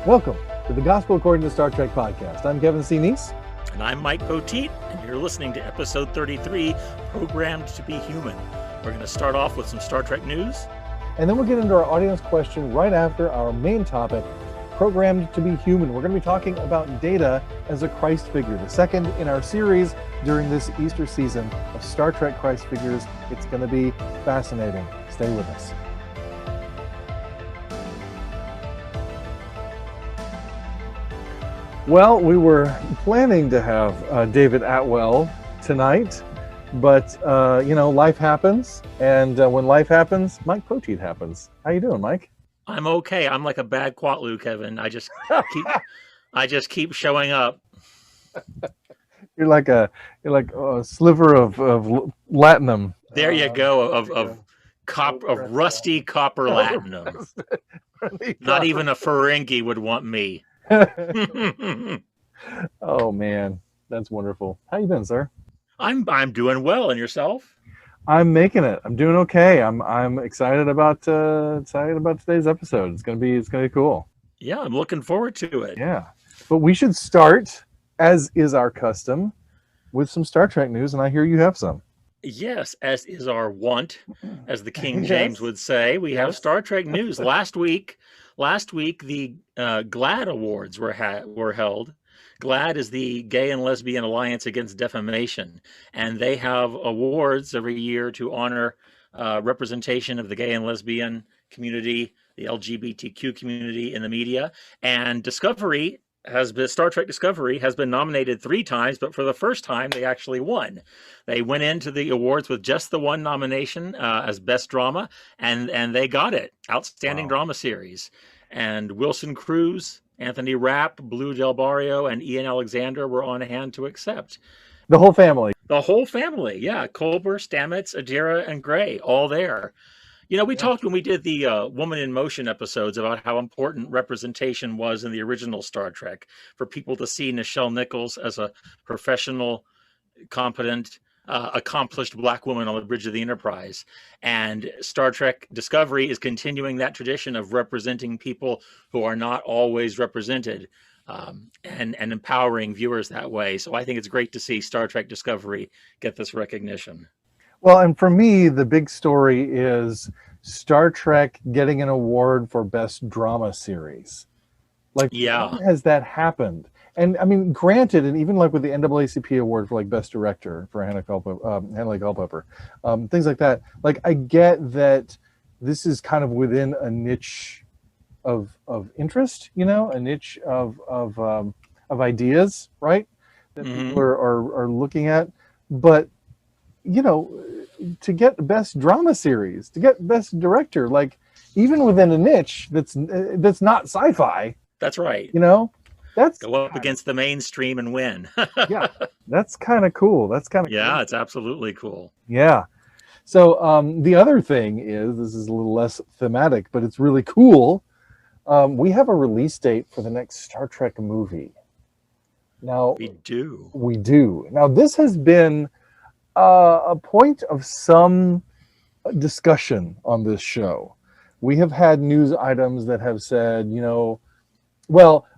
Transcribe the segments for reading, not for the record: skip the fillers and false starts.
Welcome to the Gospel According to Star Trek podcast. I'm Kevin C. Neese. And I'm Mike Poteet, and you're listening to episode 33, Programmed to be Human. We're going to start off with some Star Trek news. And then we'll get into our audience question right after our main topic, Programmed to be Human. We're going to be talking about Data as a Christ figure, the second in our series during this Easter season of Star Trek Christ figures. It's going to be fascinating. Stay with us. Well, we were planning to have David Atwell tonight, but, life happens. And when life happens, Mike Poteet happens. How you doing, Mike? I'm okay. I'm like a bad Quatlu, Kevin. I just keep showing up. You're like a sliver of latinum. There you go, of rusty copper latinum. Not even a Ferengi would want me. Oh man, that's wonderful. How you been, sir? I'm doing well, and yourself? I'm making it. I'm doing okay. I'm excited about today's episode. It's gonna be cool. Yeah, I'm looking forward to it. Yeah, but we should start, as is our custom, with some Star Trek news, and I hear you have some. Yes, as is our wont, as the King James would say, we have Star Trek news. Last week, the GLAAD Awards were held. GLAAD is the Gay and Lesbian Alliance Against Defamation, and they have awards every year to honor representation of the gay and lesbian community, the LGBTQ community in the media. And Star Trek Discovery has been nominated 3 times, but for the first time, they actually won. They went into the awards with just the one nomination as Best Drama, and they got it. Outstanding Drama Series. And Wilson Cruz, Anthony Rapp, Blue Del Barrio, and Ian Alexander were on hand to accept. The whole family. The whole family, yeah. Culber, Stamets, Adira, and Gray, all there. We talked when we did the Woman in Motion episodes about how important representation was in the original Star Trek for people to see Nichelle Nichols as a professional, competent, accomplished Black woman on the bridge of the Enterprise. And Star Trek Discovery is continuing that tradition of representing people who are not always represented and empowering viewers that way. So I think it's great to see Star Trek Discovery get this recognition. Well, and for me, the big story is Star Trek getting an award for Best Drama Series. When has that happened? And I mean, granted, and even like with the NAACP award for like Best Director for Hanley Culpepper, things like that. Like, I get that this is kind of within a niche of interest, a niche of ideas, right? That people are looking at, but to get Best Drama Series, to get Best Director, like even within a niche that's not sci-fi. That's right. That's go up against the mainstream and win. Yeah, that's kind of cool. Cool. It's absolutely cool. Yeah. So the other thing is, this is a little less thematic, but it's really cool. We have a release date for the next Star Trek movie. Now we do. Now this has been a point of some discussion on this show. We have had news items that have said,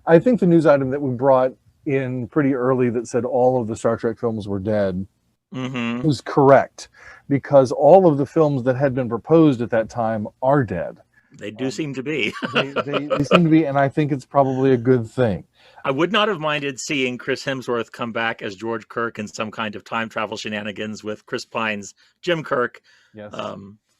I think the news item that we brought in pretty early that said all of the Star Trek films were dead was correct, because all of the films that had been proposed at that time are dead. They do seem to be. they seem to be, and I think it's probably a good thing. I would not have minded seeing Chris Hemsworth come back as George Kirk in some kind of time travel shenanigans with Chris Pine's Jim Kirk. Yes.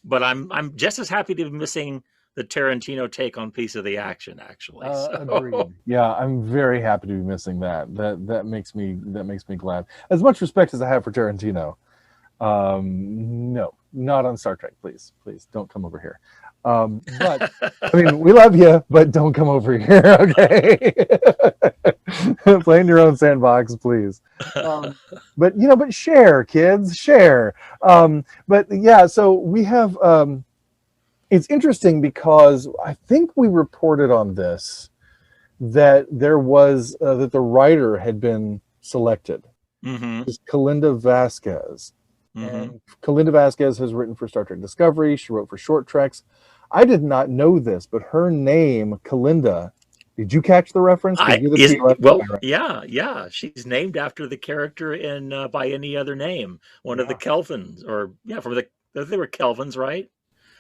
But I'm just as happy to be missing the Tarantino take on piece of the action, actually. Agreed. Yeah, I'm very happy to be missing that. That makes me glad. As much respect as I have for Tarantino. No, not on Star Trek, please don't come over here. But I mean, we love you, but don't come over here, okay? Play in your own sandbox, please. But share, kids, share. But yeah, so we have. It's interesting because I think we reported on this that there was that the writer had been selected. It's Kalinda Vasquez. And Kalinda Vasquez has written for Star Trek Discovery. She wrote for Short Treks. I did not know this, but her name, Kalinda, Did you catch the reference? Because you're the TOS guy, right? Yeah. She's named after the character in By Any Other Name, one of the Yeah. Kelvins, or from they were Kelvins, right?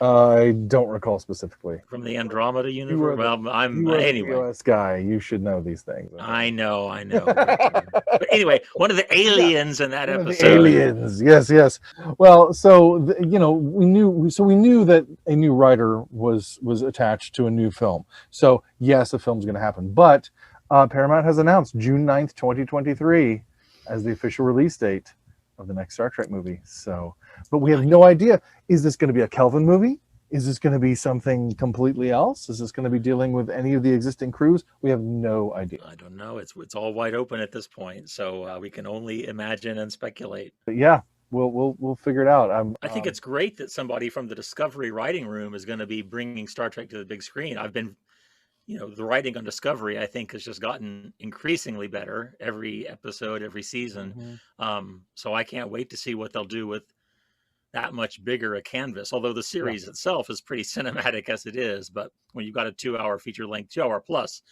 I don't recall specifically. From the Andromeda You are universe. the Well, I'm you are the anyway. TOS guy. You should know these things. I know. But anyway, one of the Yeah, aliens in that one of the episode. aliens. Yes. Well, so we knew that a new writer was attached to a new film. So yes, a film's going to happen. But Paramount has announced June 9th, 2023 as the official release date of the next Star Trek movie. So, but we have no idea. Is this going to be a Kelvin movie? Is this going to be something completely else? Is this going to be dealing with any of the existing crews? We have no idea. I don't know. It's all wide open at this point, so we can only imagine and speculate. But yeah, we'll figure it out. I think it's great that somebody from the Discovery writing room is going to be bringing Star Trek to the big screen. I've been, the writing on Discovery, I think, has just gotten increasingly better every episode, every season. So I can't wait to see what they'll do with that much bigger a canvas, although the series itself is pretty cinematic as it is. But when you've got a 2-hour feature length, 2-hour plus,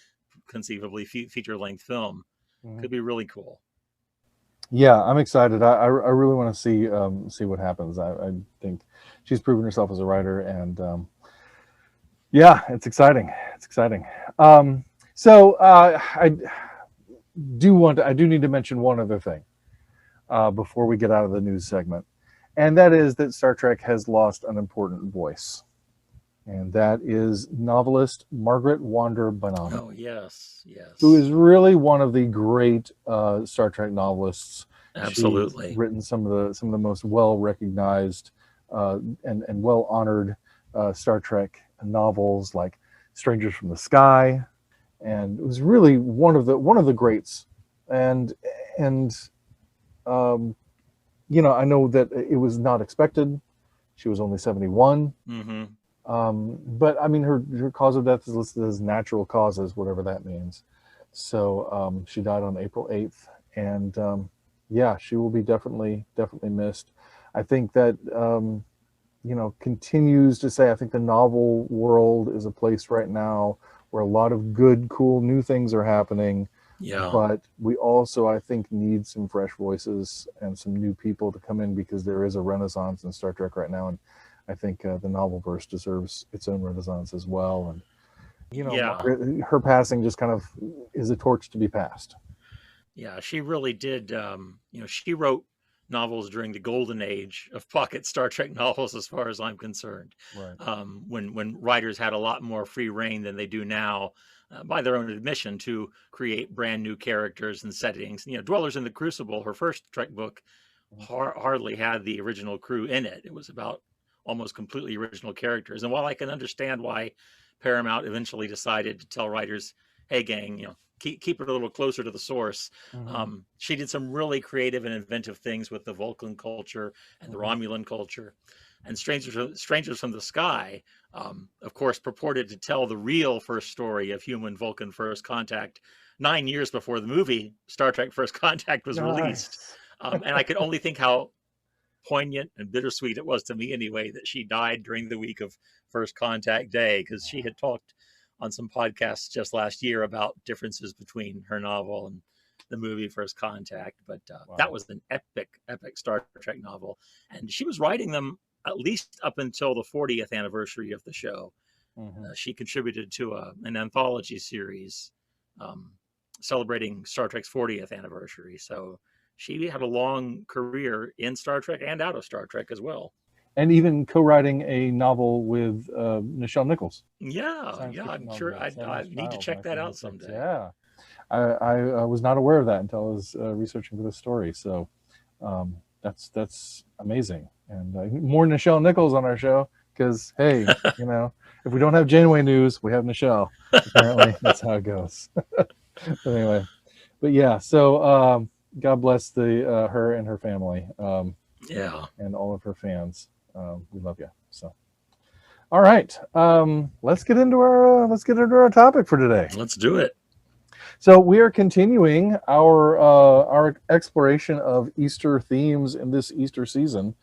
conceivably feature length film, could be really cool. Yeah, I'm excited. I really want to see what happens. I think she's proven herself as a writer, and yeah, it's exciting. It's exciting. So I do need to mention one other thing before we get out of the news segment. And that is that Star Trek has lost an important voice. And that is novelist Margaret Bonanno. Oh, yes. Who is really one of the great Star Trek novelists. Absolutely. She's written some of the most well-recognized and well-honored Star Trek novels like Strangers from the Sky. And it was really one of the greats. And I know that it was not expected. She was only 71. But I mean, her cause of death is listed as natural causes, whatever that means. So she died on April 8th. And yeah, she will be definitely missed. I think that, continues to say, I think the novel world is a place right now where a lot of good, cool, new things are happening. Yeah. But we also, I think, need some fresh voices and some new people to come in, because there is a renaissance in Star Trek right now. And I think the novel verse deserves its own renaissance as well. And, her passing just kind of is a torch to be passed. Yeah, she really did. She wrote novels during the golden age of pocket Star Trek novels, as far as I'm concerned. Right. When writers had a lot more free reign than they do now, by their own admission, to create brand new characters and settings. Dwellers in the Crucible, her first Trek book, hardly had the original crew in it. It was about almost completely original characters. And while I can understand why Paramount eventually decided to tell writers, hey gang, keep it a little closer to the source. She did some really creative and inventive things with the Vulcan culture and the Romulan culture. And Strangers from the Sky, of course, purported to tell the real first story of human-Vulcan first contact 9 years before the movie Star Trek First Contact was released. And I could only think how poignant and bittersweet it was to me anyway that she died during the week of First Contact Day, because she had talked on some podcasts just last year about differences between her novel and the movie First Contact. But that was an epic Star Trek novel. And she was writing them at least up until the 40th anniversary of the show. She contributed to an anthology series celebrating Star Trek's 40th anniversary. So she had a long career in Star Trek and out of Star Trek as well. And even co-writing a novel with Nichelle Nichols. Yeah, I'm sure I need to check that out someday. Yeah, I was not aware of that until I was researching for this story. So that's amazing. And more Nichelle Nichols on our show, because hey, if we don't have Janeway news, we have Nichelle. Apparently, that's how it goes. But anyway, but yeah. So God bless her and her family. And all of her fans. We love you. So, all right. Let's get into our topic for today. Let's do it. So we are continuing our exploration of Easter themes in this Easter season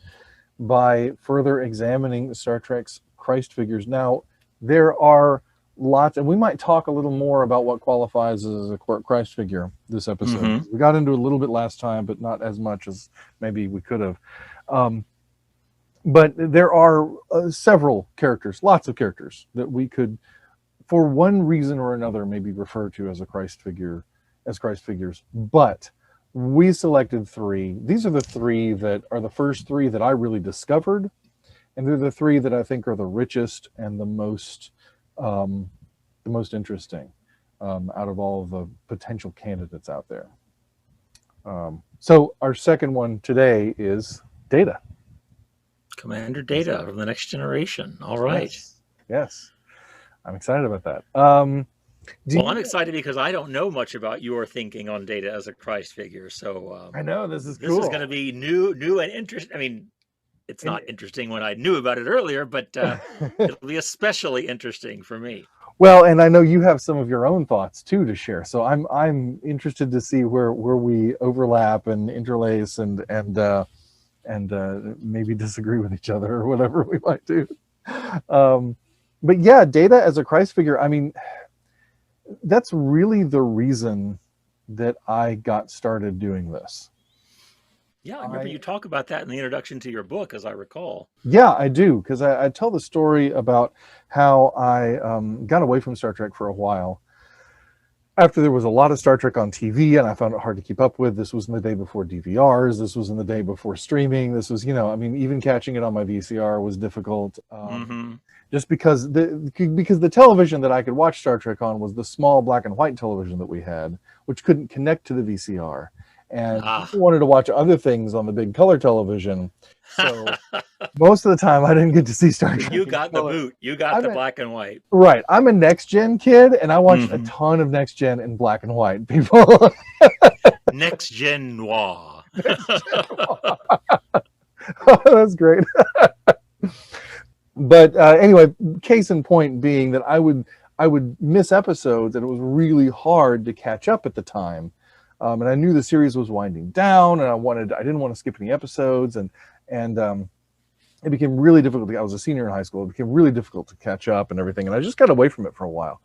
by further examining Star Trek's Christ figures. Now, there are lots, and we might talk a little more about what qualifies as a Christ figure this episode. Mm-hmm. We got into a little bit last time, but not as much as maybe we could have. But there are several characters, lots of characters that we could, for one reason or another, maybe refer to as a Christ figure, as Christ figures. But we selected three. These are the three that are the first three that I really discovered, and they're the three that I think are the richest and the most interesting out of all of the potential candidates out there. So our second one today is Data. Commander Data from the Next Generation. All right. Yes. I'm excited about that. I'm excited because I don't know much about your thinking on Data as a Christ figure. So I know this is cool. This is going to be new and interesting. I mean, it's not interesting when I knew about it earlier, but it'll be especially interesting for me. Well, and I know you have some of your own thoughts too to share. So I'm interested to see where we overlap and interlace and maybe disagree with each other or whatever we might do. But yeah, Data as a Christ figure, I mean, that's really the reason that I got started doing this. Yeah, I remember you talk about that in the introduction to your book, as I recall. Yeah, I do, because I tell the story about how I got away from Star Trek for a while. After there was a lot of Star Trek on TV, and I found it hard to keep up with. This was in the day before DVRs. This was in the day before streaming. This was, I mean, even catching it on my VCR was difficult. Just because the television that I could watch Star Trek on was the small black and white television that we had, which couldn't connect to the VCR. And people wanted to watch other things on the big color television. So most of the time I didn't get to see Star Trek. You got the boot. You got the black and white. Right. I'm a next gen kid, and I watched a ton of next gen in black and white. People. Next gen noir. Oh, that's great. But anyway, case in point being that I would miss episodes, and it was really hard to catch up at the time. And I knew the series was winding down, and I didn't want to skip any episodes, and it became really difficult. I was a senior in high school. It became really difficult to catch up and everything, and I just got away from it for a while.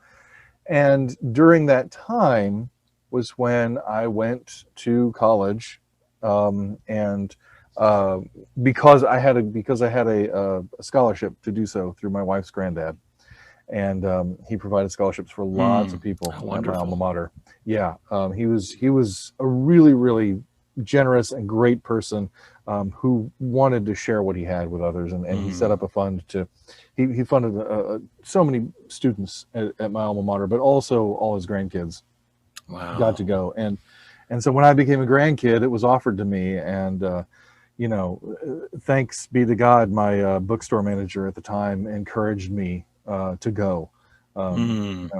And during that time was when I went to college, and because I had a scholarship to do so through my wife's granddad. And he provided scholarships for lots of people at my alma mater. Yeah, he was a really, really generous and great person who wanted to share what he had with others, and he set up a fund he funded so many students at my alma mater, but also all his grandkids got to go. And so when I became a grandkid, it was offered to me, and thanks be to God, my bookstore manager at the time encouraged me to go. And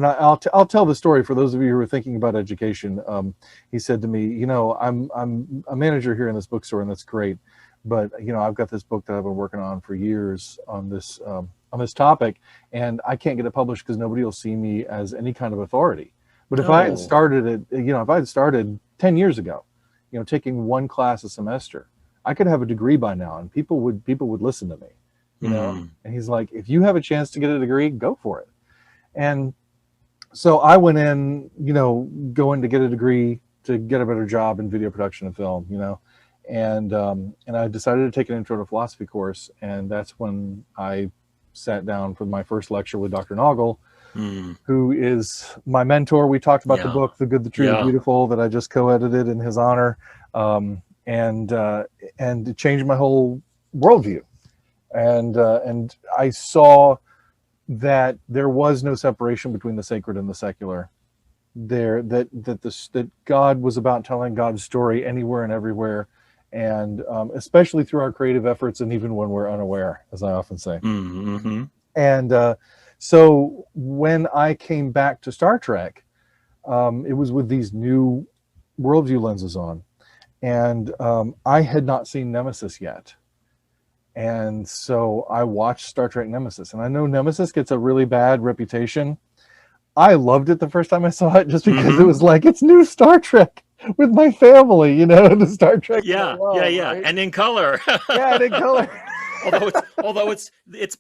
I'll tell the story for those of you who are thinking about education. He said to me, I'm a manager here in this bookstore, and that's great, but I've got this book that I've been working on for years on this topic, and I can't get it published because nobody will see me as any kind of authority. But if I had started it, if I had started 10 years ago, taking one class a semester, I could have a degree by now, and people would listen to me. And he's like, if you have a chance to get a degree, go for it. And so I went in, going to get a degree to get a better job in video production and film, and I decided to take an intro to philosophy course. And that's when I sat down for my first lecture with Dr. Noggle, who is my mentor. We talked about the book, The Good, the True, the Beautiful, that I just co-edited in his honor. And it changed my whole worldview. And I saw that there was no separation between the sacred and the secular. That God was about telling God's story anywhere and everywhere, and especially through our creative efforts, and even when we're unaware, as I often say. And so when I came back to Star Trek, it was with these new worldview lenses on, and I had not seen Nemesis yet. And so I watched Star Trek Nemesis, and I know Nemesis gets a really bad reputation. I loved it the first time I saw it, just because it was like, it's new Star Trek with my family, the Star Trek. Yeah, love, right? And in color. Yeah, and in color. although its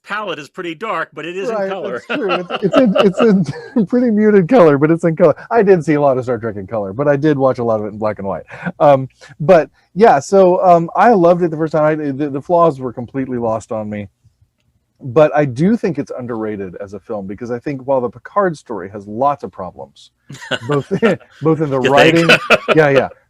palette is pretty dark, but it is in Right, color. that's true. It's in pretty muted color, but it's in color. I did see a lot of Star Trek in color, but I did watch a lot of it in black and white. But yeah, so I loved it the first time. The flaws were completely lost on me, but I do think it's underrated as a film because I think while the Picard story has lots of problems, both both in the writing,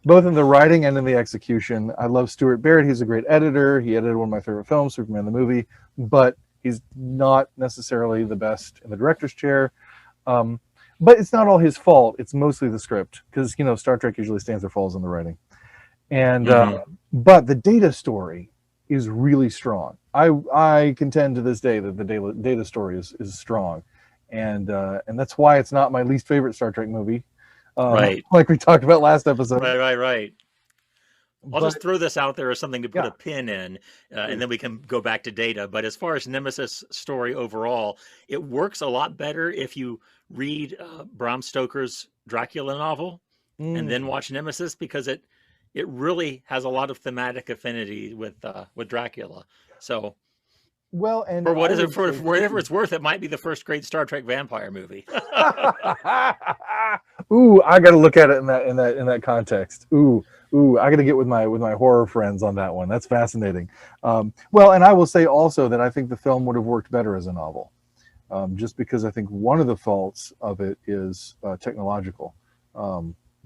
both in the writing and in the execution. I love Stuart Barrett. He's a great editor. He edited one of my favorite films, Superman the movie, but he's not necessarily the best in the director's chair. But it's not all his fault. It's mostly the script because, Star Trek usually stands or falls on the writing. And but the Data story is really strong. I contend to this day that the Data story is strong, and that's why it's not my least favorite Star Trek movie. Right. Like we talked about last episode. Right. I'll just throw this out there as something to put a pin in, and then we can go back to Data. But as far as Nemesis story overall, it works a lot better if you read Bram Stoker's Dracula novel and then watch Nemesis, because it really has a lot of thematic affinity with Dracula. So, well, and for whatever it's worth, it might be the first great Star Trek vampire movie. Ooh, I got to look at it in that context. Ooh, I got to get with my horror friends on that one. That's fascinating. Well, and I will say also that I think the film would have worked better as a novel, just because I think one of the faults of it is technological.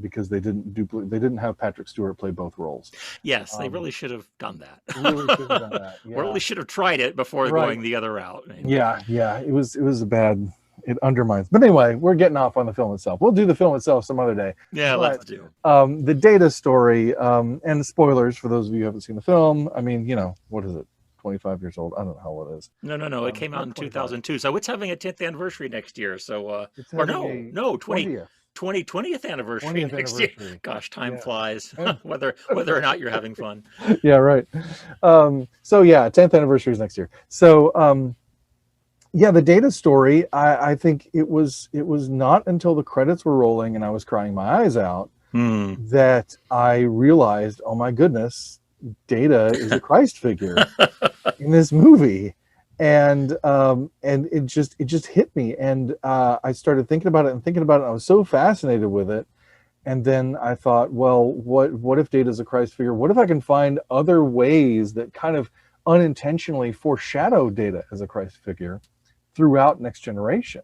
Because they didn't have Patrick Stewart play both roles. Yes, they really should have done that. Really should have done that. Yeah. Or at least should have tried it before going the other route. Yeah, it was a bad. It undermines. But anyway, we're getting off on the film itself. We'll do the film itself some other day. Yeah, let's do. The Data story, and spoilers for those of you who haven't seen the film. I mean, what is it? 25 years old. I don't know how old it is. No. It came out in 2002. So it's having a 10th anniversary next year. So, 20th anniversary next year. Gosh, time flies. whether or not you're having fun. Yeah, right. 10th anniversary is next year. So the Data story, I think it was not until the credits were rolling and I was crying my eyes out that I realized, oh my goodness, Data is a Christ figure in this movie. And it just hit me, and I started thinking about it. And I was so fascinated with it. And then I thought, well, what if Data is a Christ figure? What if I can find other ways that kind of unintentionally foreshadow Data as a Christ figure throughout Next Generation?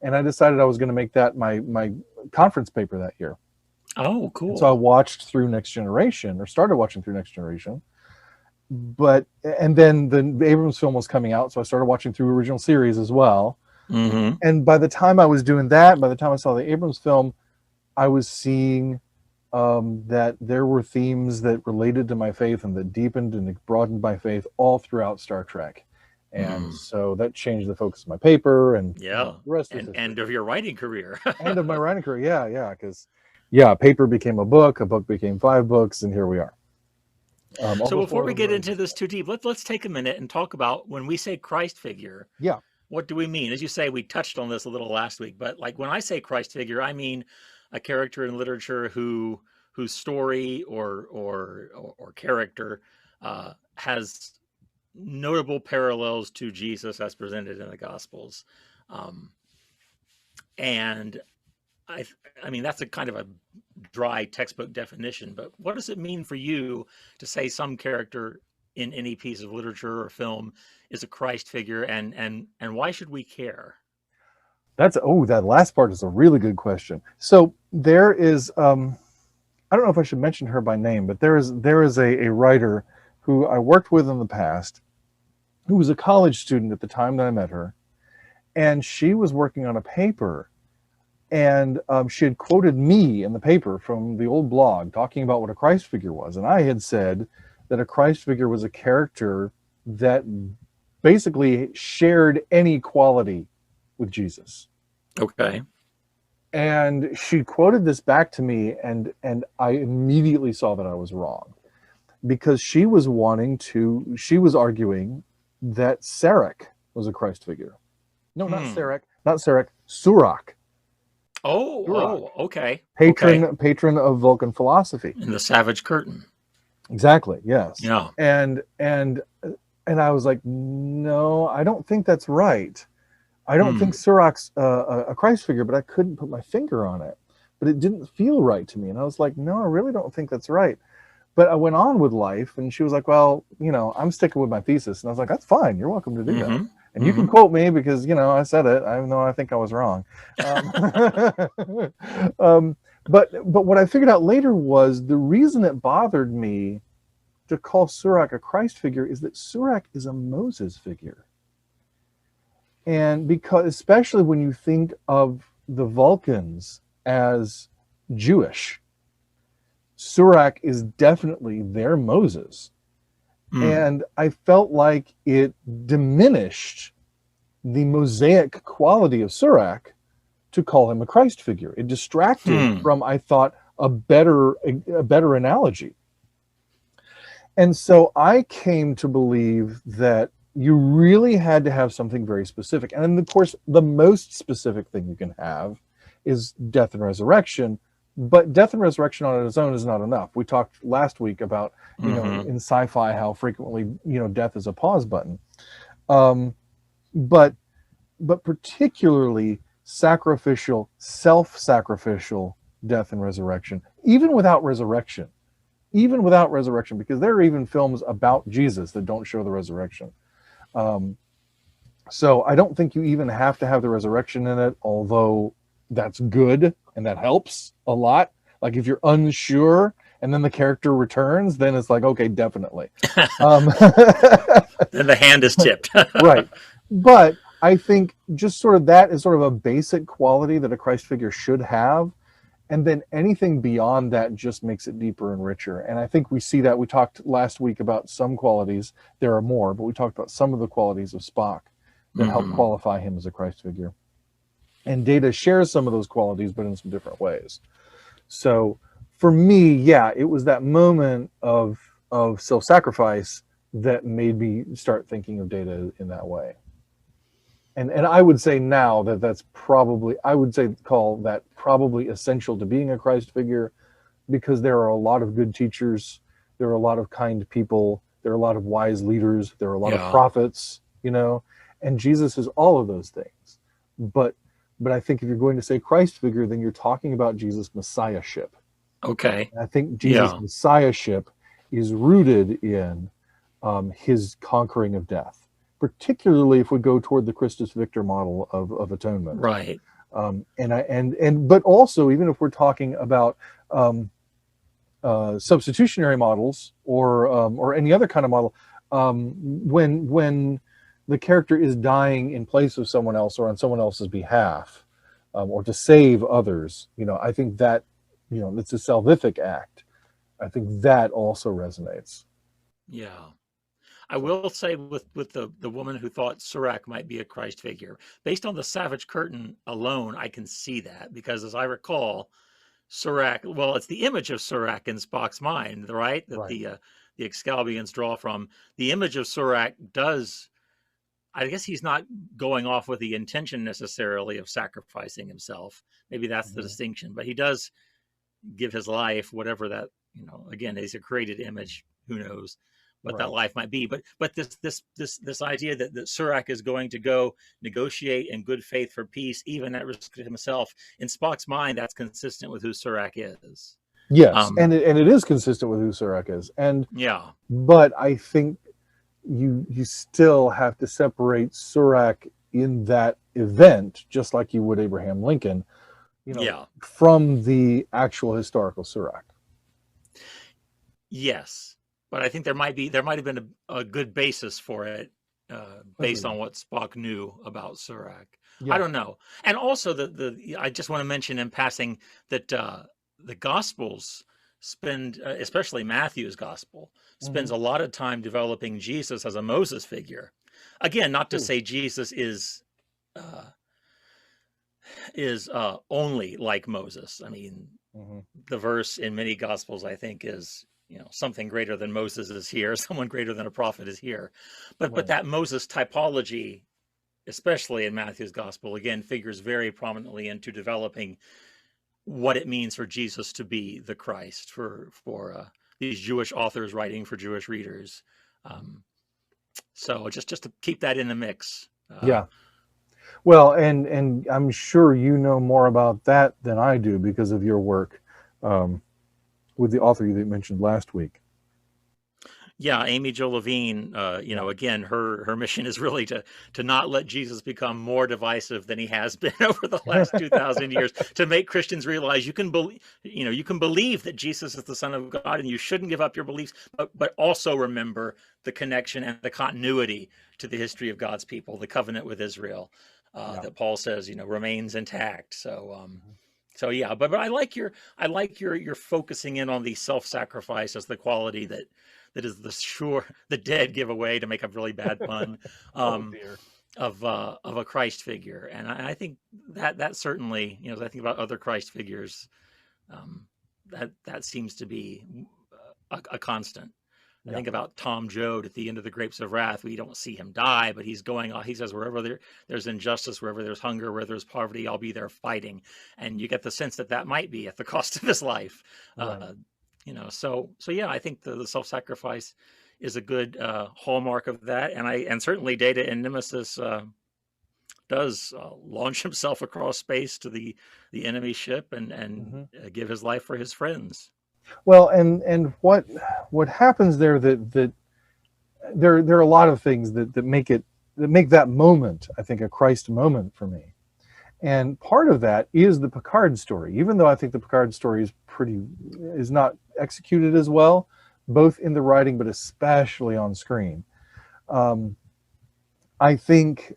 And I decided I was going to make that my conference paper that year. Oh, cool. And so I watched through Next Generation, or started watching through Next Generation. And then the Abrams film was coming out, so I started watching through original series as well. And by the time I was doing that, by the time I saw the Abrams film, I was seeing that there were themes that related to my faith and that deepened and broadened my faith all throughout Star Trek. And so that changed the focus of my paper and the rest and of your writing career. And of my writing career, because paper became a book became 5 books, and here we are. So before we get into this too deep, let's take a minute and talk about when we say Christ figure. Yeah. What do we mean? As you say, we touched on this a little last week, but like when I say Christ figure, I mean a character in literature whose story or character has notable parallels to Jesus as presented in the Gospels, and I mean, that's a kind of a dry textbook definition, but what does it mean for you to say some character in any piece of literature or film is a Christ figure, and why should we care? That last part is a really good question. So there is, I don't know if I should mention her by name, but there is a writer who I worked with in the past, who was a college student at the time that I met her, and she was working on a paper. And she had quoted me in the paper from the old blog talking about what a Christ figure was. And I had said that a Christ figure was a character that basically shared any quality with Jesus. Okay. And she quoted this back to me, and I immediately saw that I was wrong, because she was arguing that Sarek was a Christ figure. No, not Sarek, Surak. Oh, okay. Patron of Vulcan philosophy. In the Savage Curtain. Exactly. Yes. Yeah. And And I was like, no, I don't think that's right. I don't think Hmm. Surak's a Christ figure, but I couldn't put my finger on it. But it didn't feel right to me. And I was like, no, I really don't think that's right. But I went on with life, and she was like, well, I'm sticking with my thesis. And I was like, that's fine. You're welcome to do that. Mm-hmm. And you can Mm-hmm. quote me because, I said it, even though I think I was wrong. Um, but what I figured out later was the reason it bothered me to call Surak a Christ figure is that Surak is a Moses figure. And because, especially when you think of the Vulcans as Jewish, Surak is definitely their Moses. Mm. And I felt like it diminished the Mosaic quality of Surak to call him a Christ figure. It distracted Hmm. from, I thought, a better analogy. And so I came to believe that you really had to have something very specific. And then, of course, the most specific thing you can have is death and resurrection. But death and resurrection on its own is not enough. We talked last week about, Mm-hmm. in sci-fi, how frequently, death is a pause button. Um, but particularly sacrificial, self-sacrificial death and resurrection, even without resurrection, because there are even films about Jesus that don't show the resurrection. Um, so I don't think you even have to have the resurrection in it, although that's good and that helps a lot. Like if you're unsure and then the character returns, then it's like, okay, definitely. Um, Then the hand is tipped. right. But I think just sort of that is sort of a basic quality that a Christ figure should have. And then anything beyond that just makes it deeper and richer. And I think we see that. We talked last week about some qualities. There are more, but we talked about some of the qualities of Spock that help Mm-hmm. qualify him as a Christ figure. And Data shares some of those qualities, but in some different ways. So for me, yeah, it was that moment of self-sacrifice that made me start thinking of Data in that way. And I would say now that that's probably, I would say call that probably essential to being a Christ figure, because there are a lot of good teachers, there are a lot of kind people, there are a lot of wise leaders, there are a lot of Yeah. prophets, and Jesus is all of those things. But I think if you're going to say Christ figure, then you're talking about Jesus' messiahship. Okay. And I think Jesus' Yeah. messiahship is rooted in his conquering of death, particularly if we go toward the Christus Victor model of atonement. Right. But also, even if we're talking about substitutionary models or any other kind of model, when the character is dying in place of someone else or on someone else's behalf, or to save others, I think that it's a salvific act. I think that also resonates. Yeah. I So will say with the woman who thought Surak might be a Christ figure, based on the Savage Curtain alone, I can see that because as I recall, Surak, well, it's the image of Surak in Spock's mind, right? That right. the Excalbians draw from. The image of Surak does, I guess he's not going off with the intention necessarily of sacrificing himself. Maybe that's the Mhm. distinction, but he does give his life, whatever that, again, he's a created image, who knows what that Right. life might be. But this idea that Surak is going to go negotiate in good faith for peace, even at risk to himself, in Spock's mind, that's consistent with who Surak is. Yes, Um, and it is consistent with who Surak is, yeah, but I think you still have to separate Surak in that event, just like you would Abraham Lincoln, yeah, from the actual historical Surak. yes. But I think there might have been a good basis for it, based Agreed. on what Spock knew about Surak. I Yeah. don't know. And also the I just want to mention in passing that the Gospels spend, especially Matthew's Gospel, Hmm. spends a lot of time developing Jesus as a Moses figure. Again, not to True. say Jesus uh, is only like Moses. I mean, Hmm. the verse in many Gospels, I think, is something greater than Moses is here, someone greater than a prophet is here, but Right. that Moses typology, especially in Matthew's gospel, again figures very prominently into developing what it means for Jesus to be the Christ for these Jewish authors writing for Jewish readers. Um, So just to keep that in the mix. Yeah. Well, and I'm sure you know more about that than I do because of your work um, with the author you mentioned last week. Yeah, Amy Jo Levine, Yeah. again, her mission is really to not let Jesus become more divisive than he has been over the last 2,000 years. To make Christians realize you can believe that Jesus is the Son of God, and you shouldn't give up your beliefs, but also remember the connection and the continuity to the history of God's people, the covenant with Israel, Yeah. that Paul says remains intact. So yeah, but I like your focusing in on the self-sacrifice as the quality that is the dead giveaway, to make a really bad pun, Oh um, dear. of a Christ figure. And I think that certainly, as I think about other Christ figures, um, that seems to be a constant. I Yeah. think about Tom Joad at the end of the Grapes of Wrath. We don't see him die, but he's going on. He says, wherever there's injustice, wherever there's hunger, where there's poverty, I'll be there fighting. And you get the sense that might be at the cost of his life. Right. So yeah, I think the self-sacrifice is a good hallmark of that. And certainly Data in Nemesis does launch himself across space to the enemy ship and Hmm. give his life for his friends. Well, and what happens there that there are a lot of things that make that moment, I think, a Christ moment for me. And part of that is the Picard story, even though I think the Picard story is not executed as well, both in the writing but especially on screen. Um, I think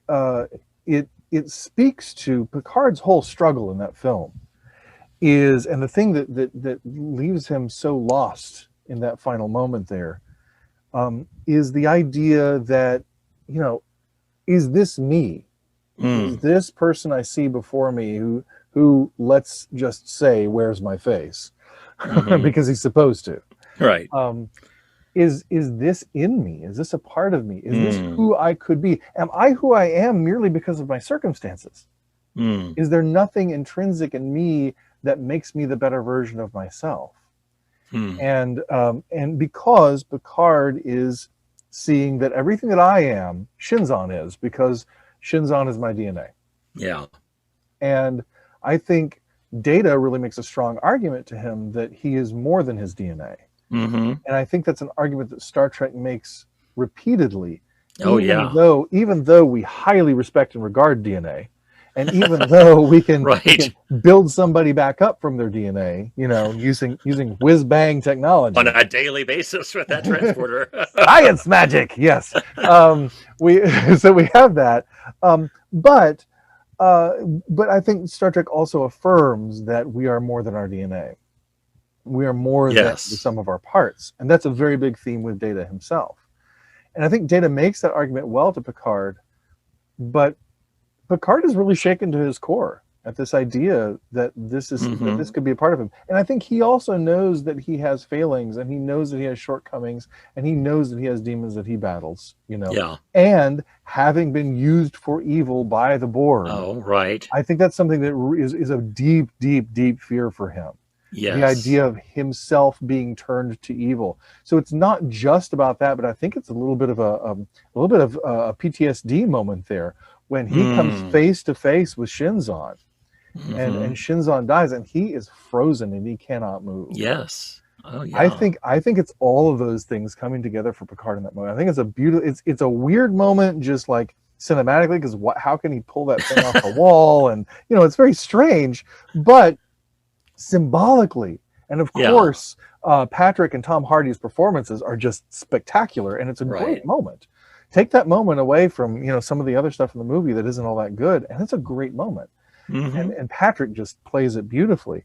it speaks to Picard's whole struggle in that film and the thing that leaves him so lost in that final moment there is the idea that, you know, is this me? Is Mm. this person I see before me who let's just say wears my face Hmm. because he's supposed to? Right. Um, is this in me? Is this a part of me? Is this Mm. who I could be? Am I who I am merely because of my circumstances? Mm. Is there nothing intrinsic in me that makes me the better version of myself? Mm. And because Picard is seeing that everything that I am, Shinzon is, because Shinzon is my DNA. Yeah. And I think Data really makes a strong argument to him that he is more than his DNA. Hmm. And I think that's an argument that Star Trek makes repeatedly, Oh yeah. even though we highly respect and regard DNA, and even though we Right. can build somebody back up from their DNA, using whiz bang On technology. a daily basis with that transporter. Science magic, yes. We so we have that, um, but uh, but I think Star Trek also affirms that we are more than our DNA. We are more than the Yes. sum of our parts, and that's a very big theme with Data himself. And I think Data makes that argument well to Picard, but Picard is really shaken to his core at this idea that this Hmm. could be a part of him. And I think he also knows that he has failings, and he knows that he has shortcomings, and he knows that he has demons that he battles, Yeah. And having been used for evil by the Borg, Oh, right. I think that's something that is a deep, deep, deep fear for him. The Yes. idea of himself being turned to evil. So it's not just about that, but I think it's a little bit of a PTSD moment there when he comes Mm. face to face with Shinzon, and Hmm. Shinzon dies, and he is frozen and he cannot move. Yes. Oh I yeah. think I think it's all of those things coming together for Picard in that moment. I think it's a beautiful. It's a weird moment, just like cinematically, because how can he pull that thing off the wall? And it's very strange, but symbolically, and of Yeah. course, Patrick and Tom Hardy's performances are just spectacular, and it's a great Right. moment. Take that moment away from some of the other stuff in the movie that isn't all that good, and it's a great moment. Hmm. And Patrick just plays it beautifully.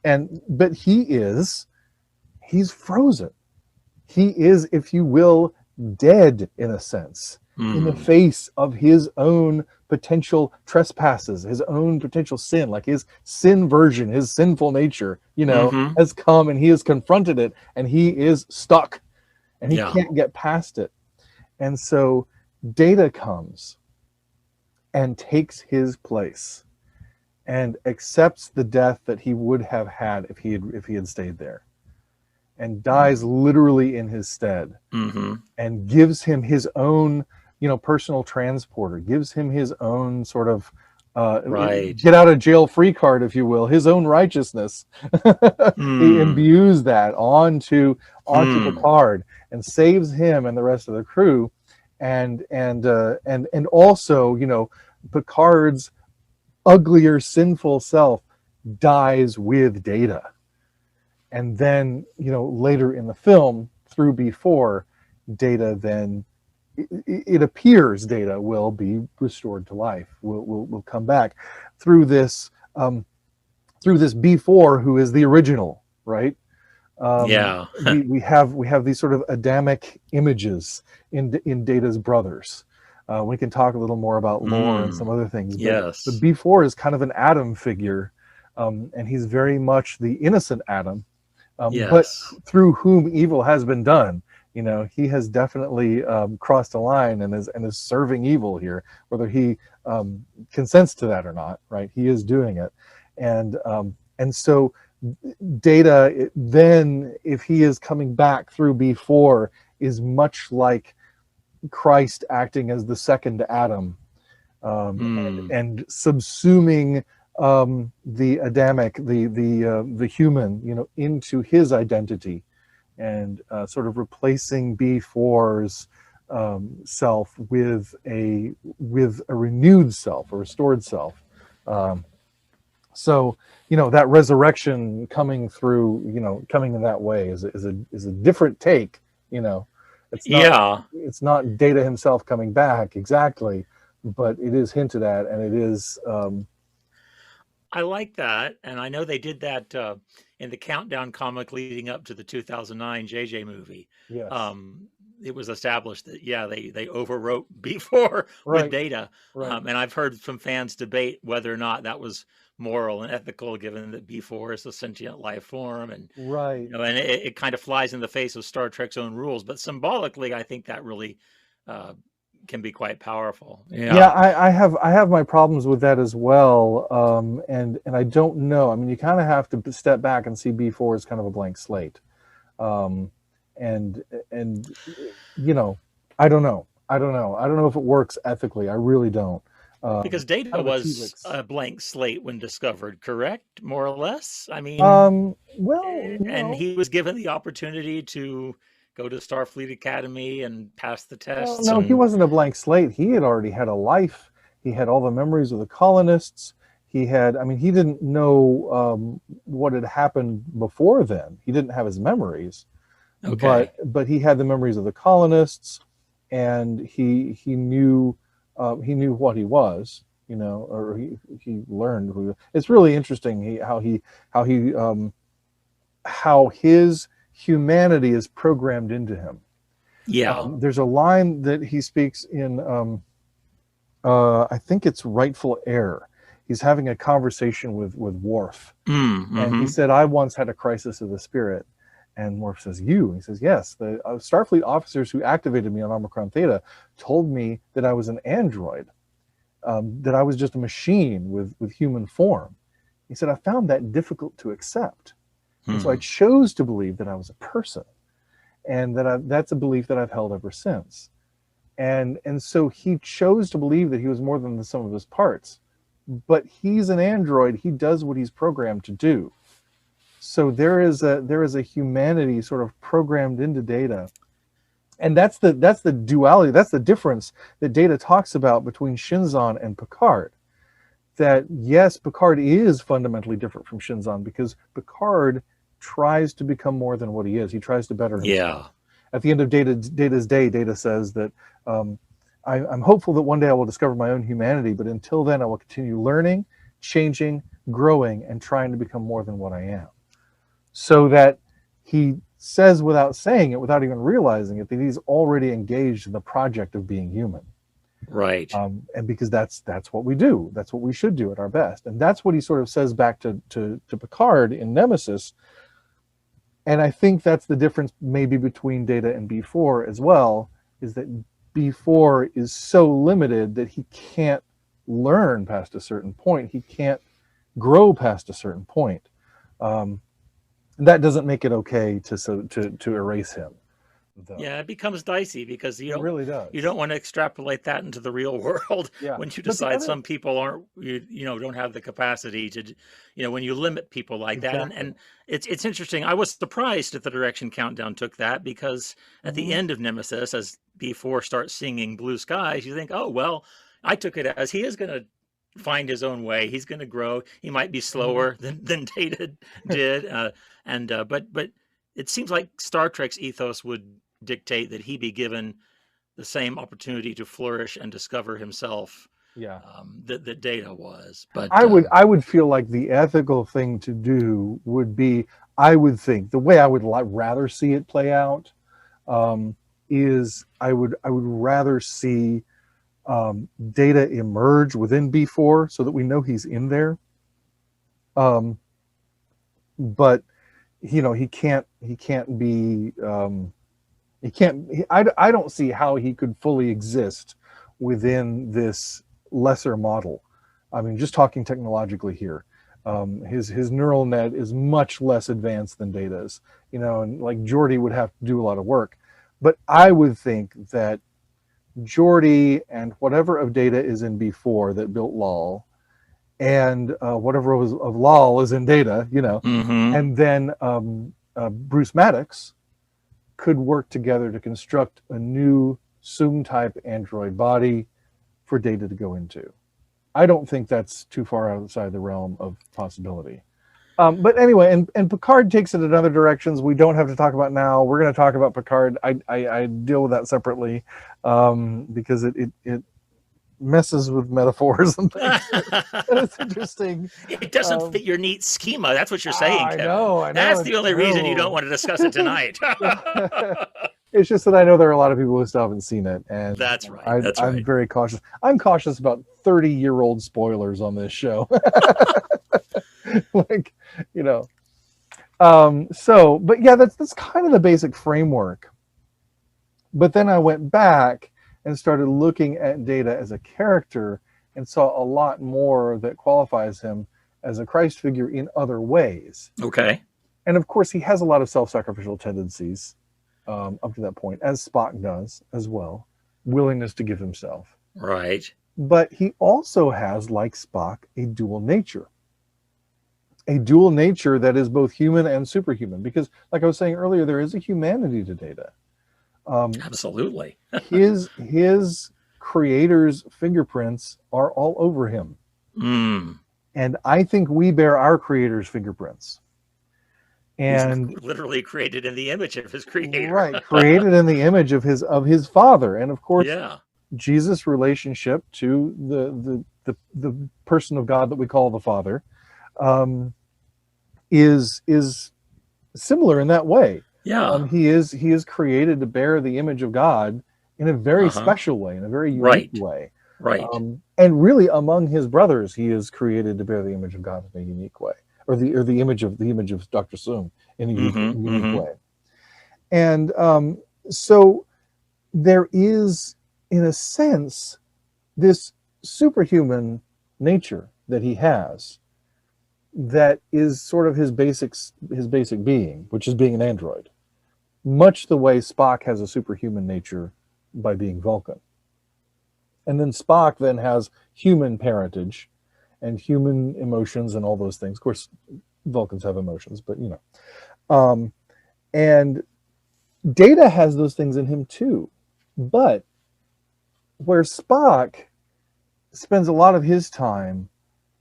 But he's frozen. He is, if you will, dead in a sense, in the Mm. face of his own potential trespasses, his own potential sin, like his sin version, his sinful nature, Hmm. has come, and he has confronted it, and he is stuck, and he Yeah. can't get past it. And so Data comes and takes his place and accepts the death that he would have had if he had stayed there. and dies literally in his stead, and gives him his own, personal transporter, gives him his own sort of Right. get out of jail free card, if you will, his own righteousness. He Hmm. imbues that onto Hmm. Picard and saves him and the rest of the crew, and also, Picard's uglier, sinful self dies with Data. And then, later in the film, through B4, Data then, it appears Data will be restored to life, will come back through this, B4, who is the original, right? Yeah. We have these sort of Adamic images in Data's brothers. We can talk a little more about lore and some Hmm. other things, but Yes. B4 is kind of an Adam figure, and he's very much the innocent Adam, but Yes. through whom evil has been done. He has definitely crossed a line and is serving evil here, whether he consents to that or not. Right, he is doing it, and so Data then, if he is coming back through B4, is much like Christ acting as the second Adam, Hmm. and subsuming the Adamic, the human, into his identity, and sort of replacing B4's self with a renewed self, a restored self. Um, so that resurrection coming through, coming in that way is a different take. you know it's not Yeah. it's not Data himself coming back exactly, but it is hinted at, and it is I like that, and I know they did that in the countdown comic leading up to the 2009 JJ movie. yes, Um, it was established that yeah, they overwrote before with right, Data, right, and I've heard some fans debate whether or not that was moral and ethical, given that B4 is a sentient life form, and right. and it kind of flies in the face of Star Trek's own rules. But symbolically, I think that really uh, can be quite powerful. Yeah, Yeah. I have my problems with that as well, and I don't know. I mean, you kind of have to step back and see B4 as kind of a blank slate, um, and I don't know. I don't know if it works ethically. I really don't. Because Kind Data of a was Helix. a blank slate when discovered, correct? More or less? I mean, Well, and no. he was given the opportunity to go to Starfleet Academy and pass the Well, tests no, he and wasn't a blank slate. He had already had a life. He had all the memories of the colonists. I mean, he didn't know what had happened before then. He didn't have his memories, but okay. he had the memories of the colonists, and he knew what he was, or he learned who. It's really interesting how he how his humanity is programmed into him. Yeah. There's a line that he speaks in, I think it's Rightful Heir. He's having a conversation with Worf, and he Mm-hmm. said, "I once had a crisis of the spirit." And Worf says, "You?" He says, "Yes. The Starfleet officers who activated me on Omicron Theta told me that I was an android, that I was just a machine with human form." He said, "I found that difficult to accept, and so I Hmm. chose to believe that I was a person, and that's a belief that I've held ever since." And so he chose to believe that he was more than the sum of his parts, but he's an android. He does what he's programmed to do. So there is a humanity sort of programmed into Data, and that's the duality. That's the difference that Data talks about between Shinzon and Picard. That yes, Picard is fundamentally different from Shinzon, because Picard tries to become more than what he is. He tries to better himself. Yeah. At the end of Data's day, Data says that, um, I'm hopeful that one day I will discover my own humanity, but until then, I will continue learning, changing, growing, and trying to become more than what I am. So that he says, without saying it, without even realizing it, that he's already engaged in the project of being human. Right. And because that's what we do, that's what we should do at our best, and that's what he sort of says back to Picard in Nemesis. And I think that's the difference maybe between Data and B4 as well, is that B4 is so limited that he can't learn past a certain point. He can't grow past a certain point. Um, That doesn't make it okay to erase him, though. Yeah, it becomes dicey because It really you does. don't want to extrapolate that into the real world Yeah. when you But the decide other some people aren't don't have the capacity to when you limit people like that. exactly. And it's interesting. I was surprised at the direction Countdown took that, because at the Hmm. end of Nemesis, as B4 starts singing Blue Skies, you think, oh well, I took it as he is going to find his own way. He's going to grow. He might be Hmm. slower than Data did, and but it seems like Star Trek's ethos would dictate that he be given the same opportunity to flourish and discover himself Yeah. that Data was. But I would feel like the ethical thing to do would be, I would think the way I would rather see it play out, um, is I would rather see, Data emerge within B4 so that we know he's in there. Um, but he can't be, he can't he, I don't see how he could fully exist within this lesser model. I mean, just talking technologically here, his neural net is much less advanced than Data's, and like Geordi would have to do a lot of work. But I would think that Geordi and whatever of Data is in B4 that built Lal, and whatever was of Lal is in Data, mhm. and then Bruce Maddox could work together to construct a new Soong type android body for Data to go into. I don't think that's too far outside the realm of possibility. But anyway, and Picard takes it in other directions we don't have to talk about now. We're going to talk about Picard. I deal with that separately, because it messes with metaphors and things. And it's interesting. It doesn't Um, fit your neat schema. That's what you're saying, Kevin. I know, That's it's the only reason you don't terrible. want to discuss it tonight. It's just that I know there are a lot of people who still haven't seen it, and That's right. That's I'm right. very cautious. I'm cautious about 30-year-old spoilers on this show. Like, you know. But yeah, that's kind of the basic framework. But then I went back and started looking at Data as a character and saw a lot more that qualifies him as a Christ figure in other ways. Okay. And of course, he has a lot of self-sacrificial tendencies, up to that point, as Spock does as well, willingness to give himself. Right. But he also has, like Spock, a dual nature that is both human and superhuman. Because, like I was saying earlier, there is a humanity to Data. Absolutely. His creator's fingerprints are all over him, Mm. and I think we bear our creator's fingerprints. He's And literally created in the image of his creator. right, created in the image of his father, and of course, Yeah. Jesus' relationship to the person of God that we call the Father, um, is similar in that way. Yeah. He is created to bear the image of God in a very Uh-huh. special way, in a very unique Right. way. Right. And really, among his brothers, he is created to bear the image of God in a unique way, or the image of Dr. Soong in a Mm-hmm. unique Mm-hmm. way. And so there is, in a sense, this superhuman nature that he has, that is sort of his basic being, which is being an android, much the way Spock has a superhuman nature by being Vulcan. And then Spock then has human parentage and human emotions and all those things. Of course, Vulcans have emotions, but and Data has those things in him too. But where Spock spends a lot of his time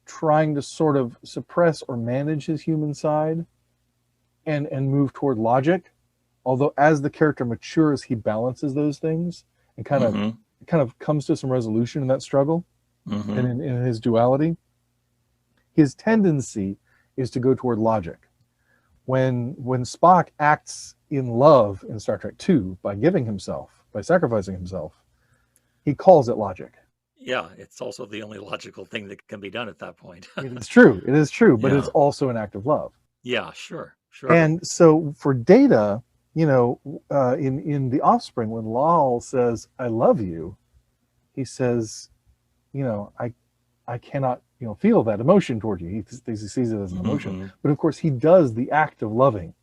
trying to sort of suppress or manage his human side and move toward logic, although as the character matures, he balances those things and kind of comes to some resolution in that struggle, Mm-hmm. and in his duality. His tendency is to go toward logic. When Spock acts in love in Star Trek II by sacrificing himself, he calls it logic. Yeah. It's also the only logical thing that can be done at that point. It is true, but it's Yeah. also an act of love. Yeah. Sure. Sure. And so for Data, in The Offspring, when Lal says, "I love you," he says, "I cannot feel that emotion toward you. He sees it as an emotion. Mm-hmm. But of course, he does the act of loving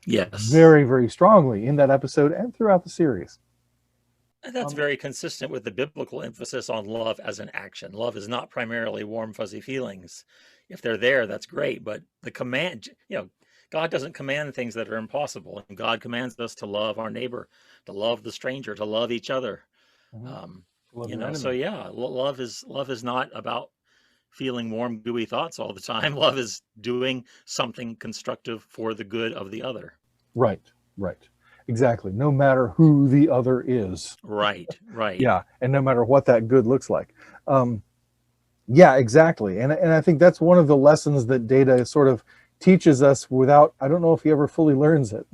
Yes. very, very strongly in that episode and throughout the series. And that's very consistent with the biblical emphasis on love as an action. Love is not primarily warm, fuzzy feelings. If they're there, that's great. But the command, God doesn't command things that are impossible. And God commands us to love our neighbor, to love the stranger, to love each other. Mhm. Um, Love your so enemy. yeah, love is not about feeling warm, gooey thoughts all the time. Love is doing something constructive for the good of the other. Right, right. Exactly. No matter who the other is. Right, right. Yeah. And no matter what that good looks like. Yeah, exactly. And I think that's one of the lessons that Data sort of teaches us without, I don't know if he ever fully learns it,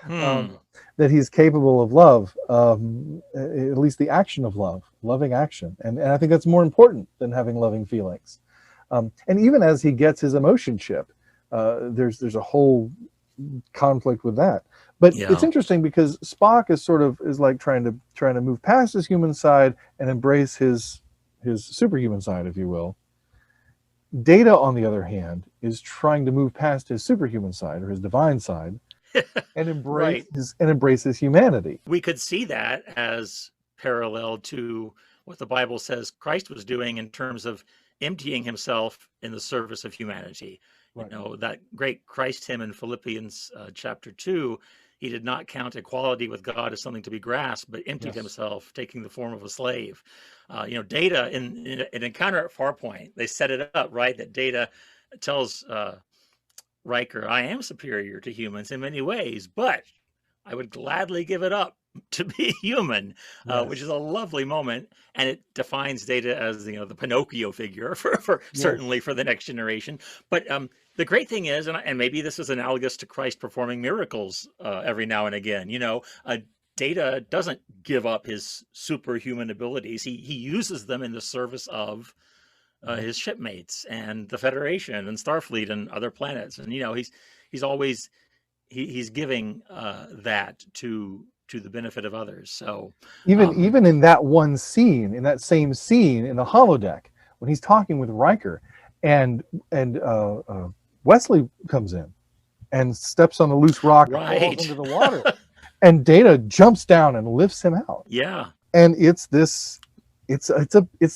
Hmm. that he's capable of love, at least the action of love, loving action. And I think that's more important than having loving feelings. And even as he gets his emotion chip, there's a whole conflict with that. But it's Yeah. interesting because Spock is like trying to move past his human side and embrace his superhuman side, if you will. Data, on the other hand, is trying to move past his superhuman side or his divine side and embrace Right. his humanity. We could see that as parallel to what the Bible says Christ was doing in terms of emptying himself in the service of humanity. Right. That great Christ hymn in Philippians chapter 2, he did not count equality with God as something to be grasped, but emptied Yes. himself, taking the form of a slave. Data in an encounter at Farpoint, they set it up, right? That Data tells Riker, I am superior to humans in many ways, but I would gladly give it up to be human, which is Yes. a lovely moment, and it defines Data as the Pinocchio figure for Yes. certainly for the next generation. But the great thing is, and maybe this is analogous to Christ performing miracles every now and again. Data doesn't give up his superhuman abilities; he uses them in the service of his shipmates and the Federation and Starfleet and other planets. And he's always he's giving that to the benefit of others. So Even in that one scene, in that same scene in the holodeck, when he's talking with Riker, and Wesley comes in and steps on a loose rock and falls right. into the water, and Data jumps down and lifts him out. Yeah. And it's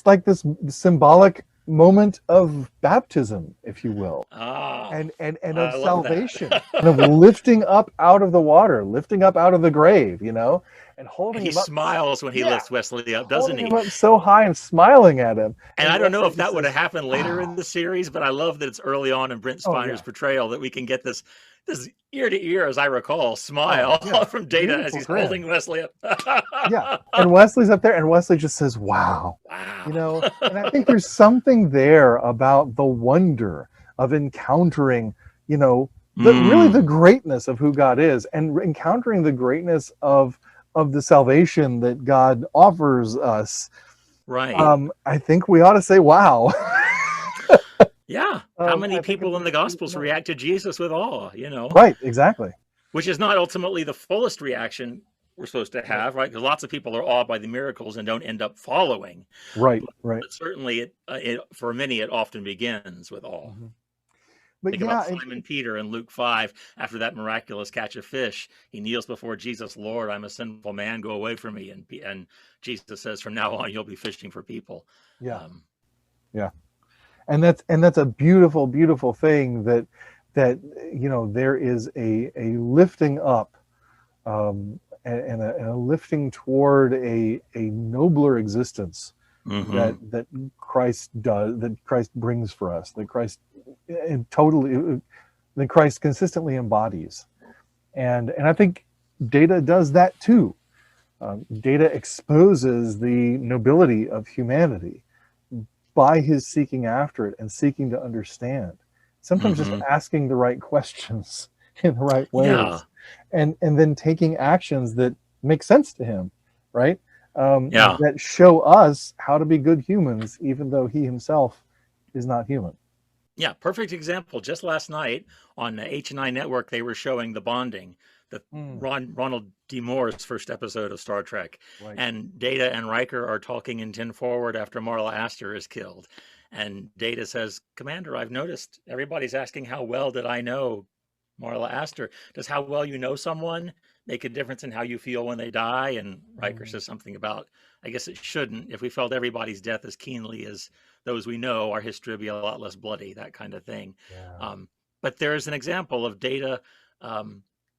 like this symbolic moment of baptism, if you will, and of I love salvation, that. and of lifting up out of the water, lifting up out of the grave, and holding He him up. smiles when he Yeah, lifts Wesley up, doesn't holding he? him up so high and smiling at him. And I don't know Wesley if just that would have says, happened later in "Wow." the series, but I love that it's early on in Brent Oh Spiner's yeah. portrayal that we can get this ear to ear, as I recall, Oh smile yeah. from Data as Beautiful he's grin. holding Wesley up. Yeah. And Wesley's up there, and Wesley just says, "Wow." Wow. And I think there's something there about the wonder of encountering, really the greatness of who God is, and encountering the greatness of the salvation that God offers us. Right. I think we ought to say, "Wow." Yeah. How many I think it's people in the a beautiful Gospels note. react to Jesus with awe, Right, exactly. which is not ultimately the fullest reaction we're supposed to Right, have, right? Because lots of people are awed by the miracles and don't end up following. right, But, right. but certainly, for many, it often begins with awe. Mhm. But Think about yeah, Simon Peter in Luke 5. After that miraculous catch of fish, he kneels before Jesus. Lord, I'm a sinful man. Go away from me. And Jesus says, from now on, you'll be fishing for people. yeah, Um, yeah. And that's a beautiful, beautiful thing that there is a lifting up, and a lifting toward a nobler existence mhm. that Christ does, that Christ brings for us, that Christ totally, that Christ consistently embodies. And I think Data does that too. Data exposes the nobility of humanity by his seeking after it and seeking to understand. Sometimes just Mhm. asking the right questions in the right Yeah. ways, and then taking actions that make sense to him, right? Yeah. That show us how to be good humans, even though he himself is not human. Yeah, perfect example. Just last night on the H&I Network, they were showing the bonding, the Mm, Ronald D. Moore's first episode of Star Trek, right. and Data and Riker are talking in 10 Forward after Marla Astor is killed, And Data says, Commander, I've noticed everybody's asking how well did I know. Marla asked her, does how well you know someone make a difference in how you feel when they die? And Riker says something about, I guess it shouldn't. If we felt everybody's death as keenly as those we know, our history would be a lot less bloody, that kind of thing. Yeah. But there's an example of Data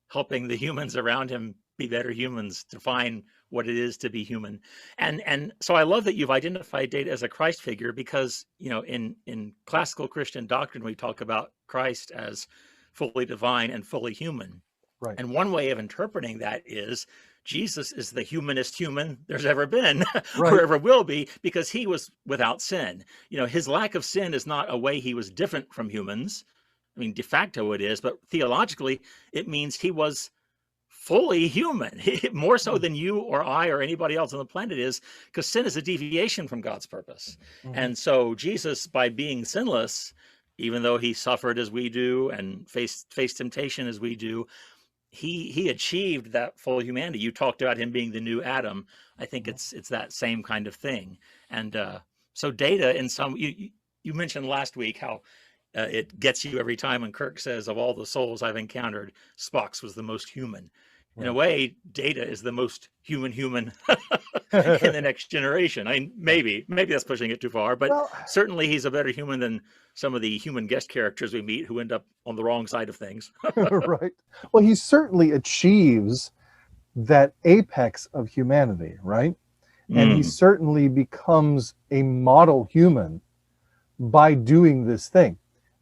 helping the humans around him be better humans, define what it is to be human. And so I love that you've identified Data as a Christ figure, because, you know, in classical Christian doctrine, we talk about Christ as fully divine and fully human. Right. And one way of interpreting that is Jesus is the humanest human there's ever been, Right. or ever will be, because he was without sin. You know, his lack of sin is not a way he was different from humans. I mean, de facto it is, but theologically, it means he was fully human, more so than you or I or anybody else on the planet is, because sin is a deviation from God's purpose. And so Jesus, by being sinless, even though he suffered as we do and faced temptation as we do, he achieved that full humanity. You talked about him being the new Adam. I think it's that same kind of thing. And so Data, in some, you mentioned last week how it gets you every time when Kirk says, of all the souls I've encountered, Spock's was the most human. In a way, Data is the most human in the Next Generation. I mean, maybe that's pushing it too far, but certainly he's a better human than some of the human guest characters we meet who end up on the wrong side of things. Right. Well, he certainly achieves that apex of humanity, right? And he certainly becomes a model human by doing this thing.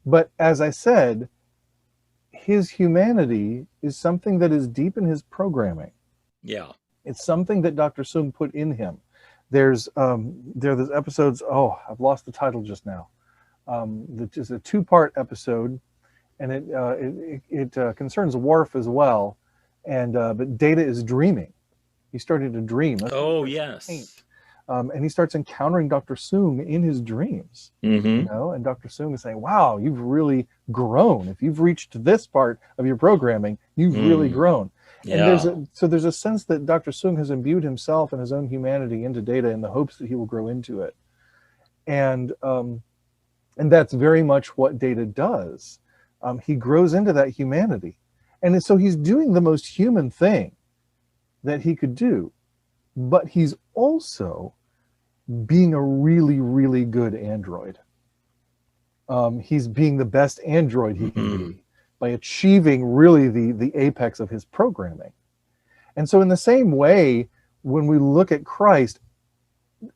But as I said, his humanity is something that is deep in his programming. Yeah. It's something that Dr. Soong put in him. There's episodes, I've lost the title just now. It's a 2-part episode, and it concerns Worf as well. And but Data is dreaming. He's starting to dream. Yes. And he starts encountering Dr. Soong in his dreams. You know, and Dr. Soong is saying, "Wow, you've really grown. If you've reached this part of your programming, you've really grown." Yeah. And there's a sense that Dr. Soong has imbued himself and his own humanity into Data in the hopes that he will grow into it. And that's very much what Data does. He grows into that humanity, and so he's doing the most human thing that he could do, but he's also being a really, really good android. He's being the best android he can be by achieving really the apex of his programming. And so in the same way, when we look at Christ,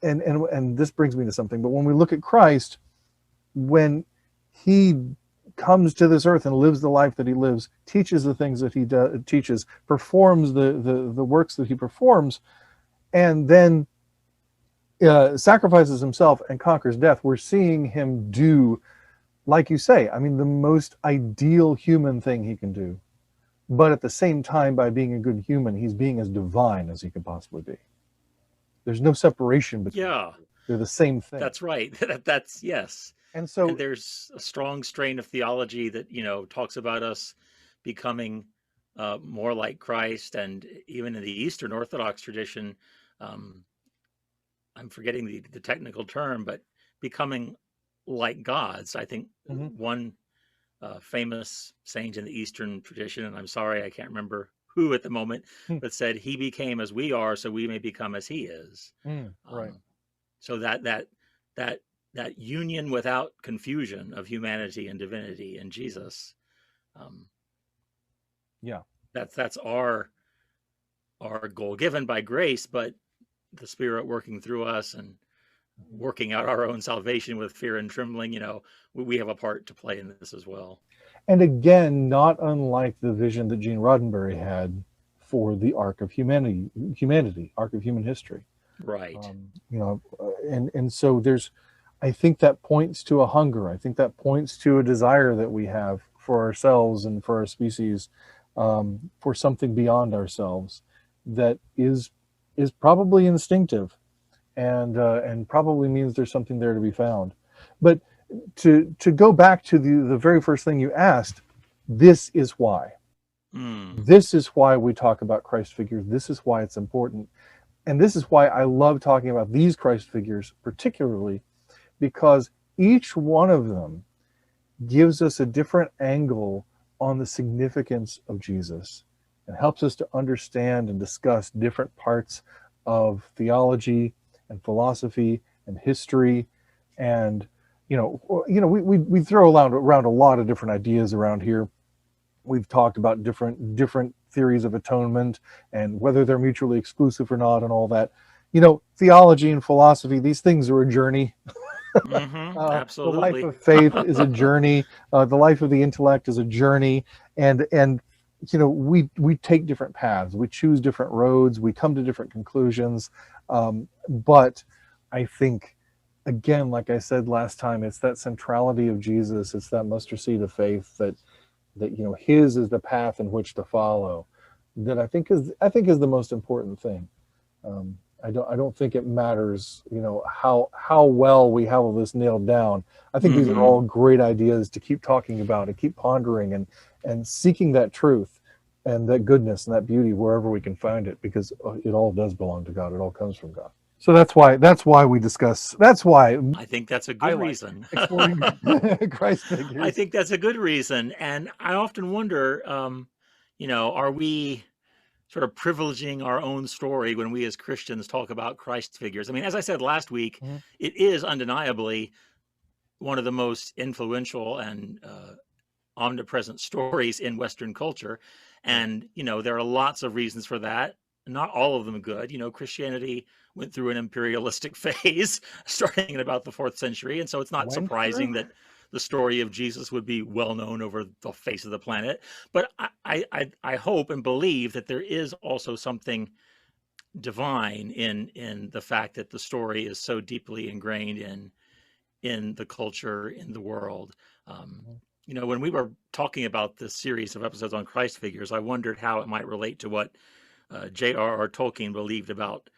and this brings me to something, but when we look at Christ, when he comes to this earth and lives the life that he lives, teaches the things that he teaches, performs the works that he performs, and then sacrifices himself and conquers death, we're seeing him do, like you say, I mean, the most ideal human thing he can do. But at the same time, by being a good human, he's being as divine as he could possibly be. There's no separation between them. They're the same thing. That's right. That's yes. And so there's a strong strain of theology that, you know, talks about us becoming more like Christ. And even in the Eastern Orthodox tradition, I'm forgetting the technical term, but becoming like gods. I think one famous saint in the Eastern tradition, and I'm sorry, I can't remember who at the moment, but said he became as we are, so we may become as he is. Right. So that union without confusion of humanity and divinity in Jesus. That's our goal, given by grace, but the Spirit working through us and working out our own salvation with fear and trembling, you know, we have a part to play in this as well. And again, not unlike the vision that Gene Roddenberry had for the arc of humanity, arc of human history. Right. You know, and so I think that points to a hunger. I think that points to a desire that we have for ourselves and for our species, for something beyond ourselves that is probably instinctive, and probably means there's something there to be found. But to go back to the very first thing you asked, this is why. This is why we talk about Christ figures. This is why it's important. And this is why I love talking about these Christ figures particularly, because each one of them gives us a different angle on the significance of Jesus and helps us to understand and discuss different parts of theology and philosophy and history. And we throw around a lot of different ideas around here. We've talked about different theories of atonement and whether they're mutually exclusive or not and all that. Theology and philosophy, these things are a journey. The life Absolutely. of faith is a journey. The life of the intellect is a journey, and we take different paths. We choose different roads. We come to different conclusions. But I think, again, like I said last time, it's that centrality of Jesus. It's that mustard seed of faith that his is the path in which to follow. That I think is the most important thing. I don't think it matters, how well we have all this nailed down. I think these are all great ideas to keep talking about and keep pondering and seeking that truth and that goodness and that beauty wherever we can find it, because it all does belong to God. It all comes from God. So that's why we discuss. That's why I think that's a good reason. exploring Christ figures. I think that's a good reason, and I often wonder, are we sort of privileging our own story when we as Christians talk about Christ figures? I mean, as I said last week, it is undeniably one of the most influential and omnipresent stories in Western culture. And, there are lots of reasons for that. Not all of them good. Christianity went through an imperialistic phase starting in about the 4th century. And so it's not surprising that the story of Jesus would be well known over the face of the planet. But I hope and believe that there is also something divine in the fact that the story is so deeply ingrained in the culture, in the world. When we were talking about this series of episodes on Christ figures, I wondered how it might relate to what J.R.R. Tolkien believed about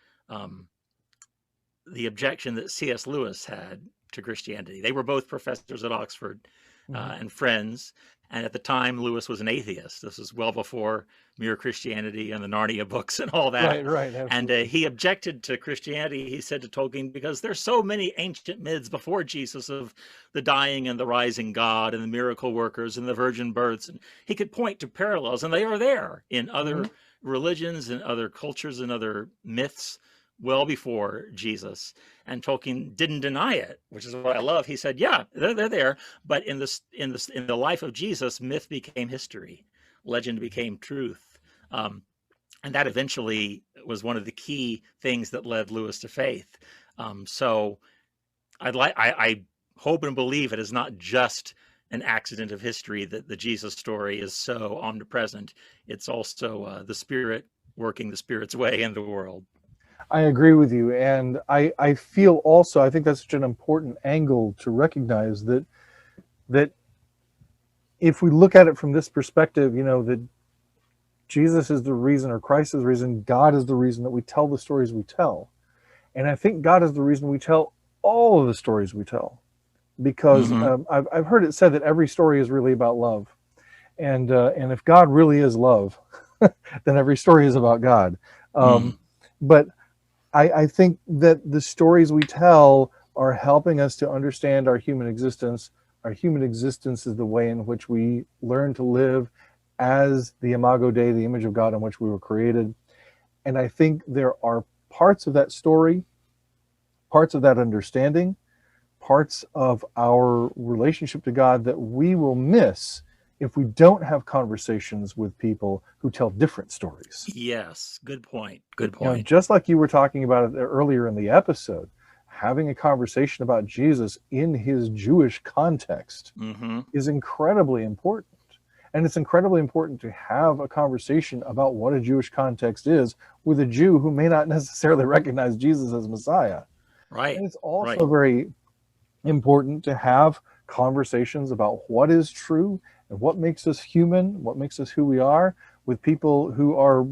the objection that C.S. Lewis had to Christianity. They were both professors at Oxford and friends. And at the time, Lewis was an atheist. This was well before Mere Christianity and the Narnia books and all that. Right. And he objected to Christianity, he said to Tolkien, because there's so many ancient myths before Jesus of the dying and the rising God and the miracle workers and the virgin births. And he could point to parallels, and they are there in other religions and other cultures and other myths well before Jesus. And Tolkien didn't deny it, which is what I love. He said, yeah, they're there. But in the life of Jesus, myth became history, legend became truth. And that eventually was one of the key things that led Lewis to faith. So I hope and believe it is not just an accident of history that the Jesus story is so omnipresent. It's also the Spirit working the Spirit's way in the world. I agree with you, and I feel also, I think that's such an important angle to recognize that if we look at it from this perspective, that Jesus is the reason, or Christ is the reason, God is the reason that we tell the stories we tell. And I think God is the reason we tell all of the stories we tell, because I've heard it said that every story is really about love. And if God really is love, then every story is about God. But I think that the stories we tell are helping us to understand our human existence. Our human existence is the way in which we learn to live as the Imago Dei, the image of God in which we were created. And I think there are parts of that story, parts of that understanding, parts of our relationship to God that we will miss if we don't have conversations with people who tell different stories. Yes, good point. Good point. Just like you were talking about it earlier in the episode, having a conversation about Jesus in his Jewish context is incredibly important. And it's incredibly important to have a conversation about what a Jewish context is with a Jew who may not necessarily recognize Jesus as Messiah. Right. And it's also very important to have conversations about what is true and what makes us human, what makes us who we are, with people who are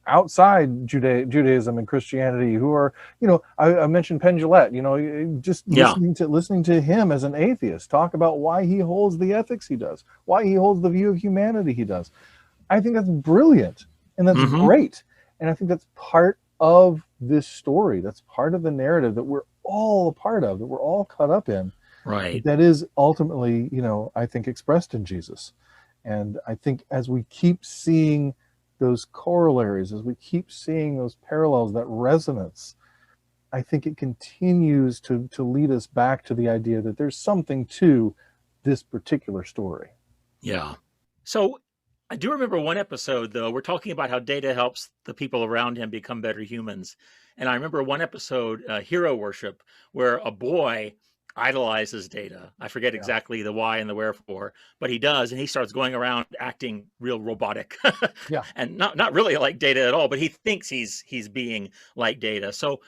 outside Judaism and Christianity, who are, I mentioned Penn Jillette, just listening to him as an atheist talk about why he holds the ethics he does, why he holds the view of humanity he does. I think that's brilliant and that's great. And I think that's part of this story. That's part of the narrative that we're all a part of, that we're all caught up in. Right. that is ultimately, I think expressed in Jesus. And I think as we keep seeing those corollaries, as we keep seeing those parallels, that resonance, I think it continues to lead us back to the idea that there's something to this particular story. Yeah. So I do remember one episode, though. We're talking about how Data helps the people around him become better humans. And I remember one episode, Hero Worship, where a boy idolizes Data. I forget Yeah. exactly the why and the wherefore, but he does. And he starts going around acting real robotic Yeah. and not really like Data at all, but he thinks he's being like Data. So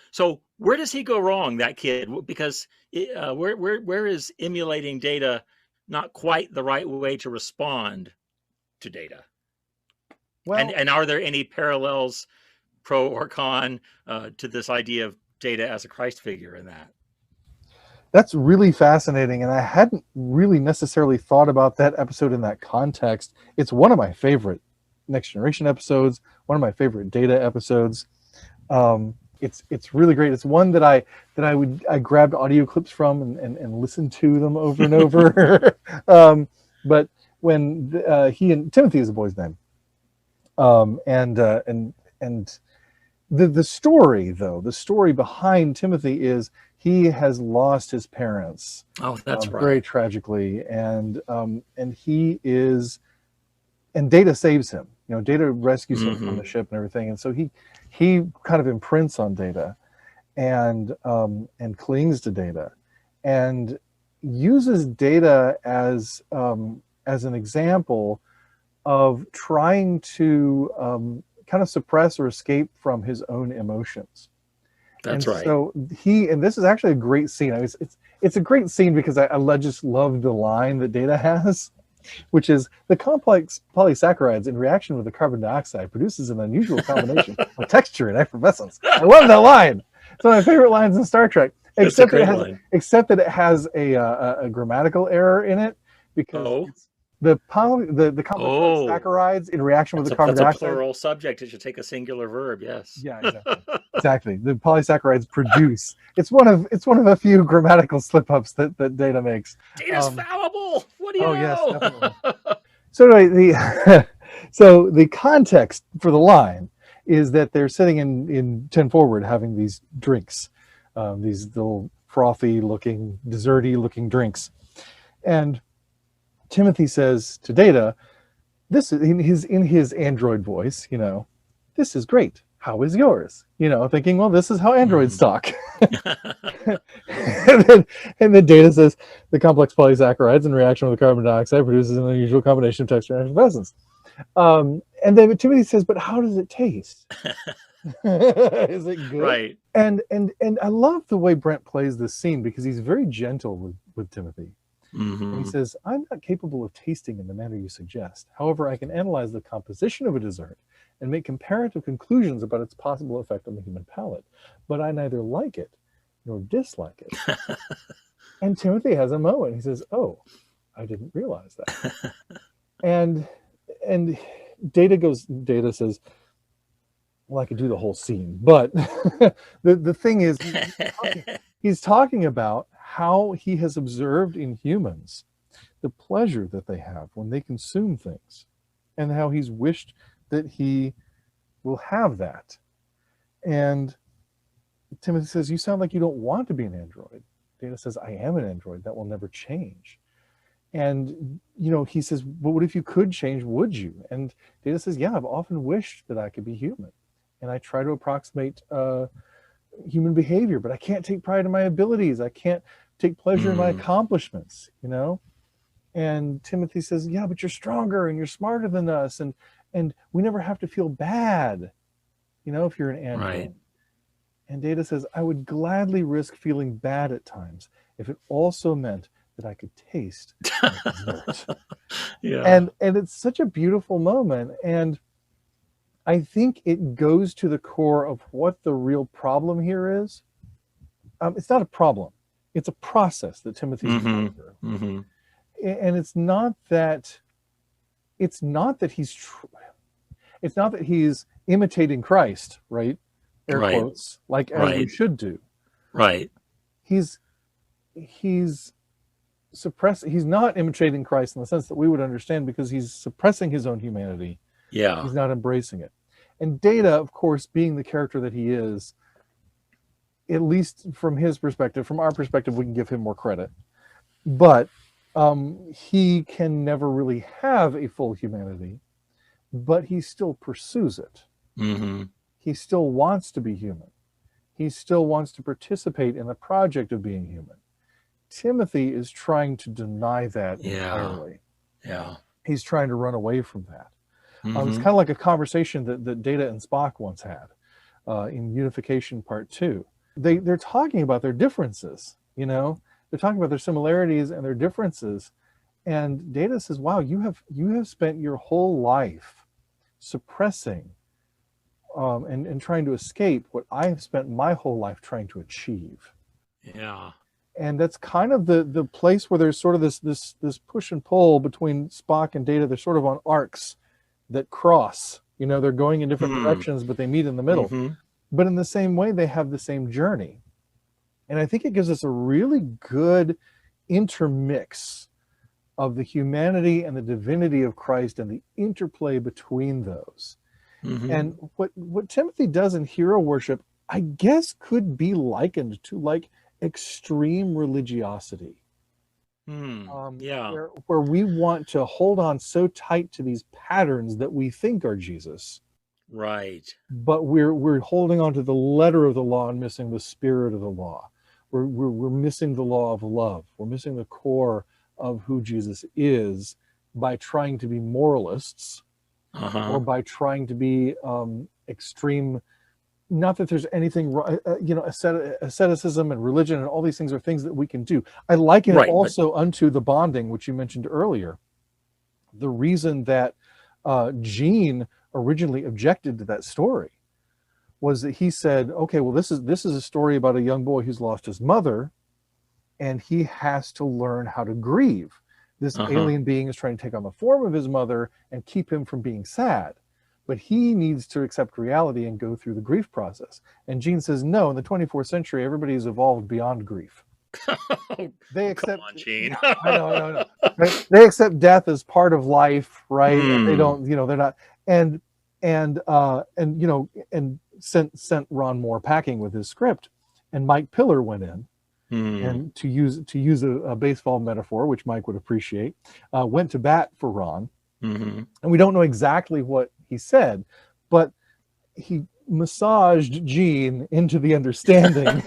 where does he go wrong, that kid? Because where is emulating Data not quite the right way to respond to Data? Well, And are there any parallels, pro or con, to this idea of Data as a Christ figure in that? that's really fascinating. And I hadn't really necessarily thought about that episode in that context. It's one of my favorite Next Generation episodes, one of my favorite Data episodes. It's really great. It's one that I grabbed audio clips from and listened to them over and over. But when he and Timothy is the boy's name, and the story, though, the story behind Timothy is he has lost his parents Oh, that's very right. tragically, and he is, and Data saves him. Data rescues him from the ship and everything, and so he kind of imprints on Data, and clings to Data, and uses Data as an example of trying to kind of suppress or escape from his own emotions. And That's right. so and this is actually a great scene. It's a great scene because I just love the line that Data has, which is the complex polysaccharides in reaction with the carbon dioxide produces an unusual combination of texture and effervescence. I love that line. It's one of my favorite lines in Star Trek, That's a great line. except that it has a grammatical error in it, because Oh, it's the complex oh, polysaccharides in reaction with the carbon that's a dioxide. plural subject. It should take a singular verb. Yes. Yeah, exactly. The polysaccharides produce. It's one of a few grammatical slip ups that Data makes. Data's fallible. What do you Oh yes, know? definitely. So anyway, the context for the line is that they're sitting in 10 forward having these drinks, these little frothy looking, desserty looking drinks, and Timothy says to Data, "This is in his android voice, this is great. How is yours?" Thinking, well, this is how androids talk. and then Data says, "The complex polysaccharides in reaction with the carbon dioxide produces an unusual combination of texture and effervescence." And then Timothy says, "But how does it taste? Is it good?" Right. And I love the way Brent plays this scene, because he's very gentle with Timothy. And he says, "I'm not capable of tasting in the manner you suggest. However, I can analyze the composition of a dessert and make comparative conclusions about its possible effect on the human palate. But I neither like it nor dislike it." And Timothy has a moment. He says, "Oh, I didn't realize that." And Data says, "Well, I could do the whole scene, but the thing is, he's talking about how he has observed in humans the pleasure that they have when they consume things, and how he's wished that he will have that." And Timothy says, "You sound like you don't want to be an android." Data says, "I am an android. That will never change." And he says, "But what if you could change? Would you?" And Data says, "Yeah, I've often wished that I could be human, and I try to approximate human behavior, but I can't take pride in my abilities. I can't take pleasure in my accomplishments, And Timothy says, "Yeah, but you're stronger and you're smarter than us, and we never have to feel bad, if you're an android." Right. And Data says, "I would gladly risk feeling bad at times if it also meant that I could taste dessert." Yeah. And it's such a beautiful moment, and I think it goes to the core of what the real problem here is. It's not a problem; it's a process that Timothy's going through, and it's not that it's not that he's imitating Christ, right? Air Right. quotes, like as we Right. should do. Right. He's he's not imitating Christ in the sense that we would understand, because he's suppressing his own humanity. Yeah. He's not embracing it. And Data, of course, being the character that he is, at least from his perspective, from our perspective, we can give him more credit. But he can never really have a full humanity, but he still pursues it. Mm-hmm. He still wants to be human. He still wants to participate in the project of being human. Timothy is trying to deny that entirely. Yeah. He's trying to run away from that. Mm-hmm. It's kind of like a conversation that Data and Spock once had in Unification Part 2. They're talking about their differences, you know? They're talking about their similarities and their differences. And Data says, wow, you have spent your whole life suppressing and trying to escape what I have spent my whole life trying to achieve. Yeah. And that's kind of the place where there's sort of this push and pull between Spock and Data. They're sort of on arcs that cross. You know, they're going in different directions, but they meet in the middle. Mm-hmm. But in the same way, they have the same journey. And I think it gives us a really good intermix of the humanity and the divinity of Christ and the interplay between those. Mm-hmm. And what Timothy does in hero worship, I guess, could be likened to like extreme religiosity. Yeah. Where we want to hold on so tight to these patterns that we think are Jesus. Right. But we're holding on to the letter of the law and missing the spirit of the law. We're missing the law of love. We're missing the core of who Jesus is by trying to be moralists, or by trying to be extreme. Not that there's anything wrong, asceticism and religion and all these things are things that we can do. I liken it also unto the bonding, which you mentioned earlier. The reason that Gene originally objected to that story was that he said, okay, well, this is a story about a young boy who's lost his mother, and he has to learn how to grieve. This alien being is trying to take on the form of his mother and keep him from being sad. But he needs to accept reality and go through the grief process. And Gene says, no, in the 24th century, everybody's evolved beyond grief. They accept, come on, Gene. I know. Right? They accept death as part of life, right? And they don't, they're not, and sent Ron Moore packing with his script. And Mike Pillar went in, and to use a baseball metaphor, which Mike would appreciate, went to bat for Ron. And we don't know exactly what he said, but he massaged Gene into the understanding.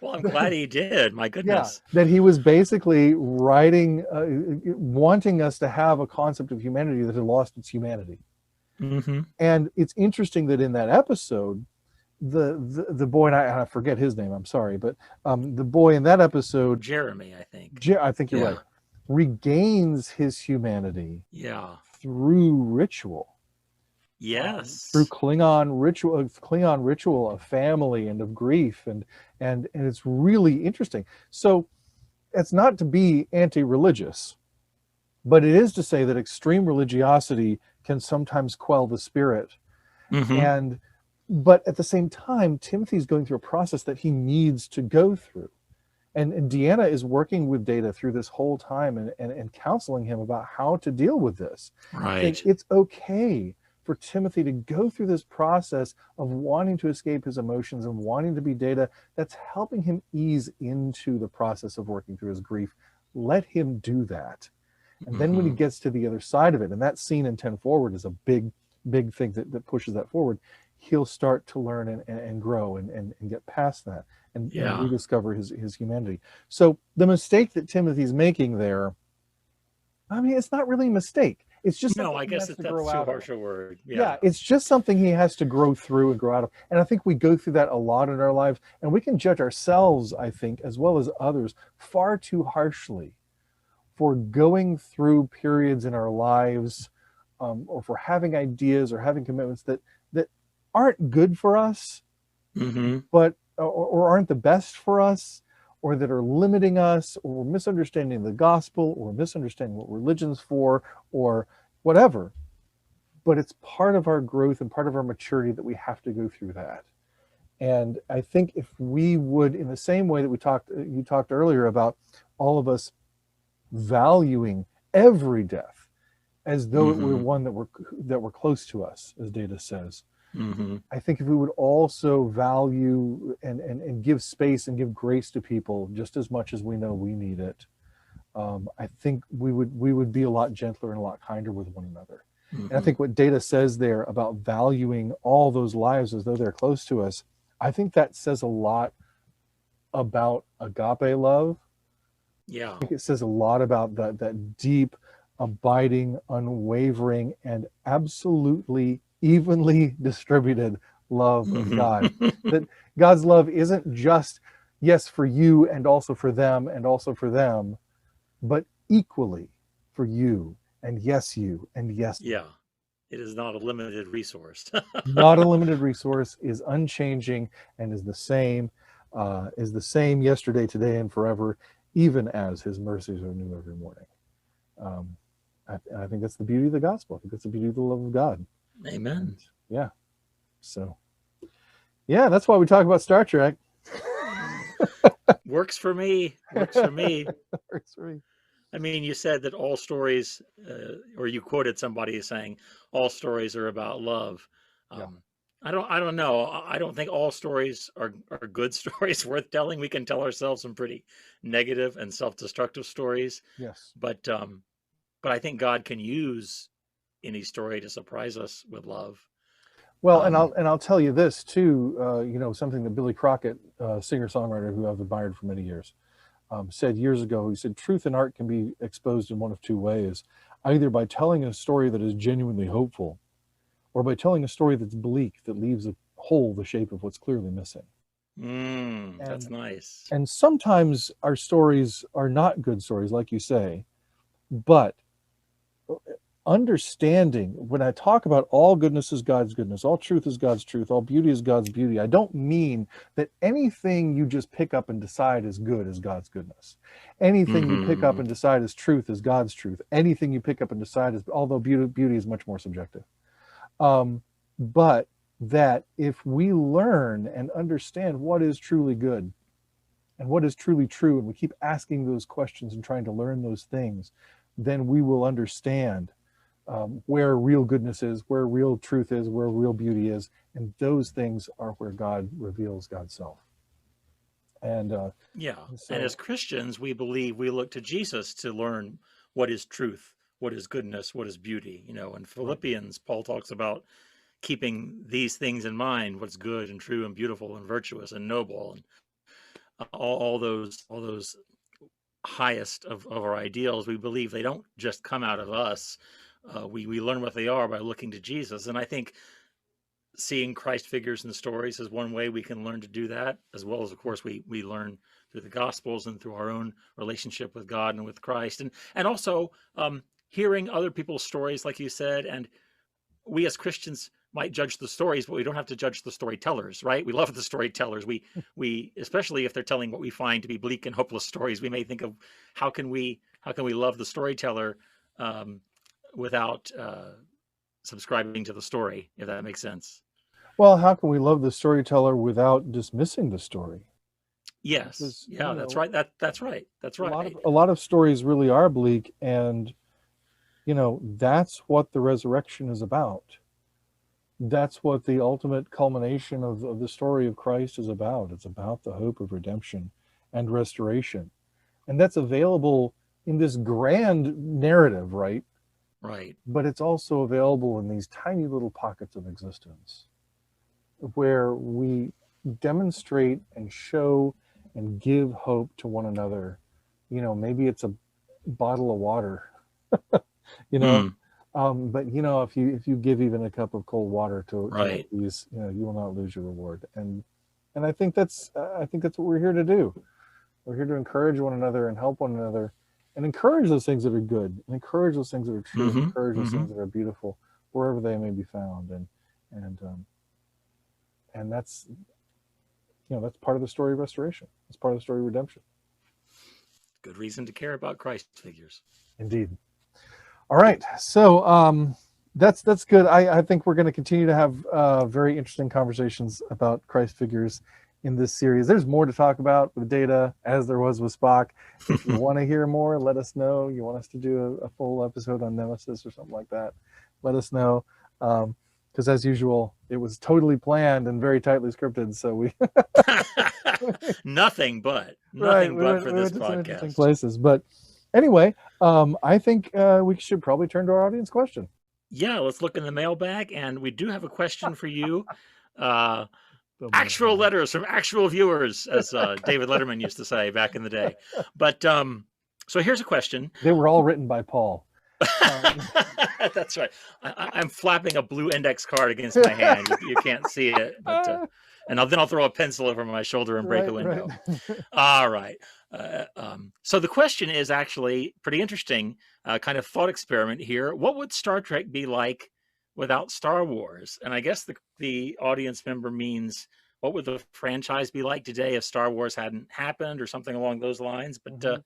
Well, I'm glad he did. My goodness. Yeah, that he was basically writing, wanting us to have a concept of humanity that had lost its humanity. And it's interesting that in that episode, the boy, and I forget his name, I'm sorry, but the boy in that episode, Jeremy, I think. I think you're right, regains his humanity through ritual. Yes. Through Klingon ritual of family and of grief, and it's really interesting. So it's not to be anti-religious, but it is to say that extreme religiosity can sometimes quell the spirit. But at the same time, Timothy's going through a process that he needs to go through. And Deanna is working with Data through this whole time and counseling him about how to deal with this. Right. It's okay for Timothy to go through this process of wanting to escape his emotions and wanting to be Data. That's helping him ease into the process of working through his grief. Let him do that. And then when he gets to the other side of it, and that scene in 10 Forward is a big thing that pushes that forward, he'll start to learn and grow and get past that and rediscover his humanity. So the mistake that Timothy's making there, I mean, it's not really a mistake. It's just no, I guess that's too harsh a word. Yeah, it's just something he has to grow through and grow out of. And I think we go through that a lot in our lives, and we can judge ourselves, I think, as well as others, far too harshly for going through periods in our lives, or for having ideas or having commitments that aren't good for us, but or aren't the best for us, or that are limiting us, or we're misunderstanding the gospel, or misunderstanding what religion's for, or whatever. But it's part of our growth and part of our maturity that we have to go through that. And I think if we would, in the same way that you talked earlier about all of us valuing every death as though it were Mm-hmm. one that were close to us, as Data says. Mm-hmm. I think if we would also value and give space and give grace to people just as much as we know we need it, I think we would be a lot gentler and a lot kinder with one another. And I Mm-hmm. think what Data says there about valuing all those lives as though they're close to us, I think that says a lot about agape love. I Yeah. think it says a lot about that deep, abiding, unwavering, and absolutely evenly distributed love of God. Mm-hmm. That God's love isn't just, yes, for you and also for them and also for them, but equally for you and yes, you and yes. Yeah. It is not a limited resource. Not a limited resource, is unchanging, and is the same yesterday, today, and forever, even as his mercies are new every morning. Um, I think that's the beauty of the gospel. I think that's the beauty of the love of God. Amen. And yeah, so yeah, that's why we talk about Star Trek. Works for me. Works for me. Works for me. I mean, you said that all stories, or you quoted somebody saying all stories are about love. Yeah. Um, I don't know. I don't think all stories are good stories worth telling. We can tell ourselves some pretty negative and self-destructive stories, Yes. but but I think God can use any story to surprise us with love. Well, and Um, I'll tell you this too. Something that Billy Crockett, singer songwriter who I've admired for many years, said years ago. He said, "Truth in art can be exposed in one of two ways: either by telling a story that is genuinely hopeful, or by telling a story that's bleak, that leaves a hole the shape of what's clearly missing." that's And nice. and sometimes our stories are not good stories, like you say, but understanding, when I talk about all goodness is God's goodness, all truth is God's truth, all beauty is God's beauty, I don't mean that anything you just pick up and decide is good is God's goodness. Anything you pick up Mm-hmm. and decide is truth is God's truth. Anything you pick up and decide is, although beauty is much more subjective. But that if we learn and understand what is truly good and what is truly true, and we keep asking those questions and trying to learn those things, then we will understand where real goodness is, where real truth is, where real beauty is, and those things are where God reveals God's self. And Yeah. And as so, Christians, we believe we look to Jesus to learn what is truth, what is goodness, what is beauty. You know, in right, Philippians, Paul talks about keeping these things in mind, what's good and true and beautiful and virtuous and noble, and all those highest of our ideals. We believe they don't just come out of us. We learn what they are by looking to Jesus. And I think seeing Christ figures in the stories is one way we can learn to do that, as well as, of course, we learn through the Gospels and through our own relationship with God and with Christ, and also hearing other people's stories, like you said. And we as Christians might judge the stories, but we don't have to judge the storytellers, right? We love the storytellers. We especially if they're telling what we find to be bleak and hopeless stories, we may think of how can we love the storyteller um, without subscribing to the story, if that makes sense. well, how can we love the storyteller without dismissing the story? Yes. Because Yeah, that's right. That's right. That's right. a lot of stories really are bleak, and that's what the resurrection is about. That's what the ultimate culmination of the story of Christ is about. It's about the hope of redemption and restoration. And that's available in this grand narrative, right? Right. But it's also available in these tiny little pockets of existence where we demonstrate and show and give hope to one another. Maybe it's a bottle of water, you know, Mm, but if you give even a cup of cold water to one of right. these, you will not lose your reward. And I think that's what we're here to do. We're here to encourage one another and help one another, and encourage those things that are good, and encourage those things that are true, and Mm-hmm. encourage those Mm-hmm. things that are beautiful, wherever they may be found. And that's part of the story of restoration. It's part of the story of redemption. Good reason to care about Christ figures. Indeed. All right. So That's good. I think we're going to continue to have very interesting conversations about Christ figures in this series. There's more to talk about with Data, as there was with Spock. If you want to hear more, let us know. You want us to do a full episode on Nemesis or something like that, let us know. Because as usual, it was totally planned and very tightly scripted. So we nothing but right, for we this went to some interesting podcast. places. But anyway, I think we should probably turn to our audience question. Yeah, let's look in the mailbag, and we do have a question for you. Uh, The actual mailbag. letters from actual viewers, as David Letterman used to say back in the day. But so here's a question. They were all written by Paul. That's right. I'm flapping a blue index card against my hand. You can't see it, but and then I'll throw a pencil over my shoulder and break a window. Right. All right. So the question is actually pretty interesting, kind of thought experiment here. What would Star Trek be like without Star Wars? And I guess the audience member means, what would the franchise be like today if Star Wars hadn't happened, or something along those lines? But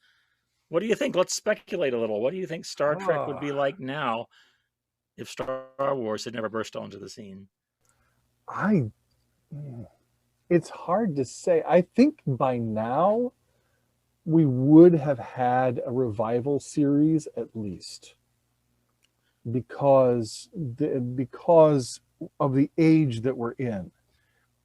what do you think? Let's speculate a little. What do you think Star Trek would be like now if Star Wars had never burst onto the scene? It's hard to say. I think by now we would have had a revival series at least, because of the age that we're in.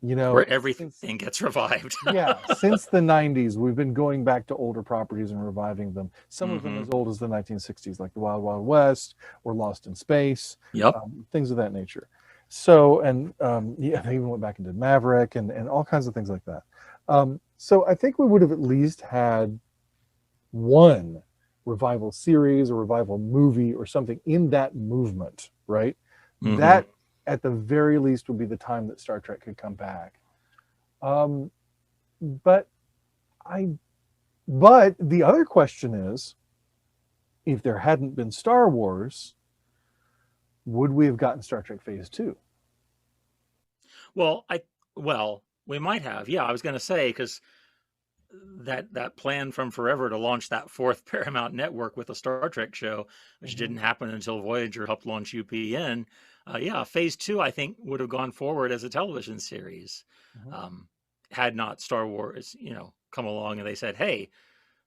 You know, where everything gets revived. Yeah, since the 90s, we've been going back to older properties and reviving them. Some of them as old as the 1960s, like the Wild Wild West or Lost in Space. Yep. Things of that nature. So, and yeah, they even went back and did Maverick and all kinds of things like that. So I think we would have at least had one revival series or revival movie or something in that movement, right? That at the very least would be the time that Star Trek could come back. But the other question is, if there hadn't been Star Wars, would we have gotten Star Trek Phase 2? Well, we might have. Yeah, I was going to say, because that plan from forever to launch that fourth Paramount network with a Star Trek show, which didn't happen until Voyager helped launch UPN. Yeah, Phase 2, I think, would have gone forward as a television series, had not Star Wars, come along and they said, hey,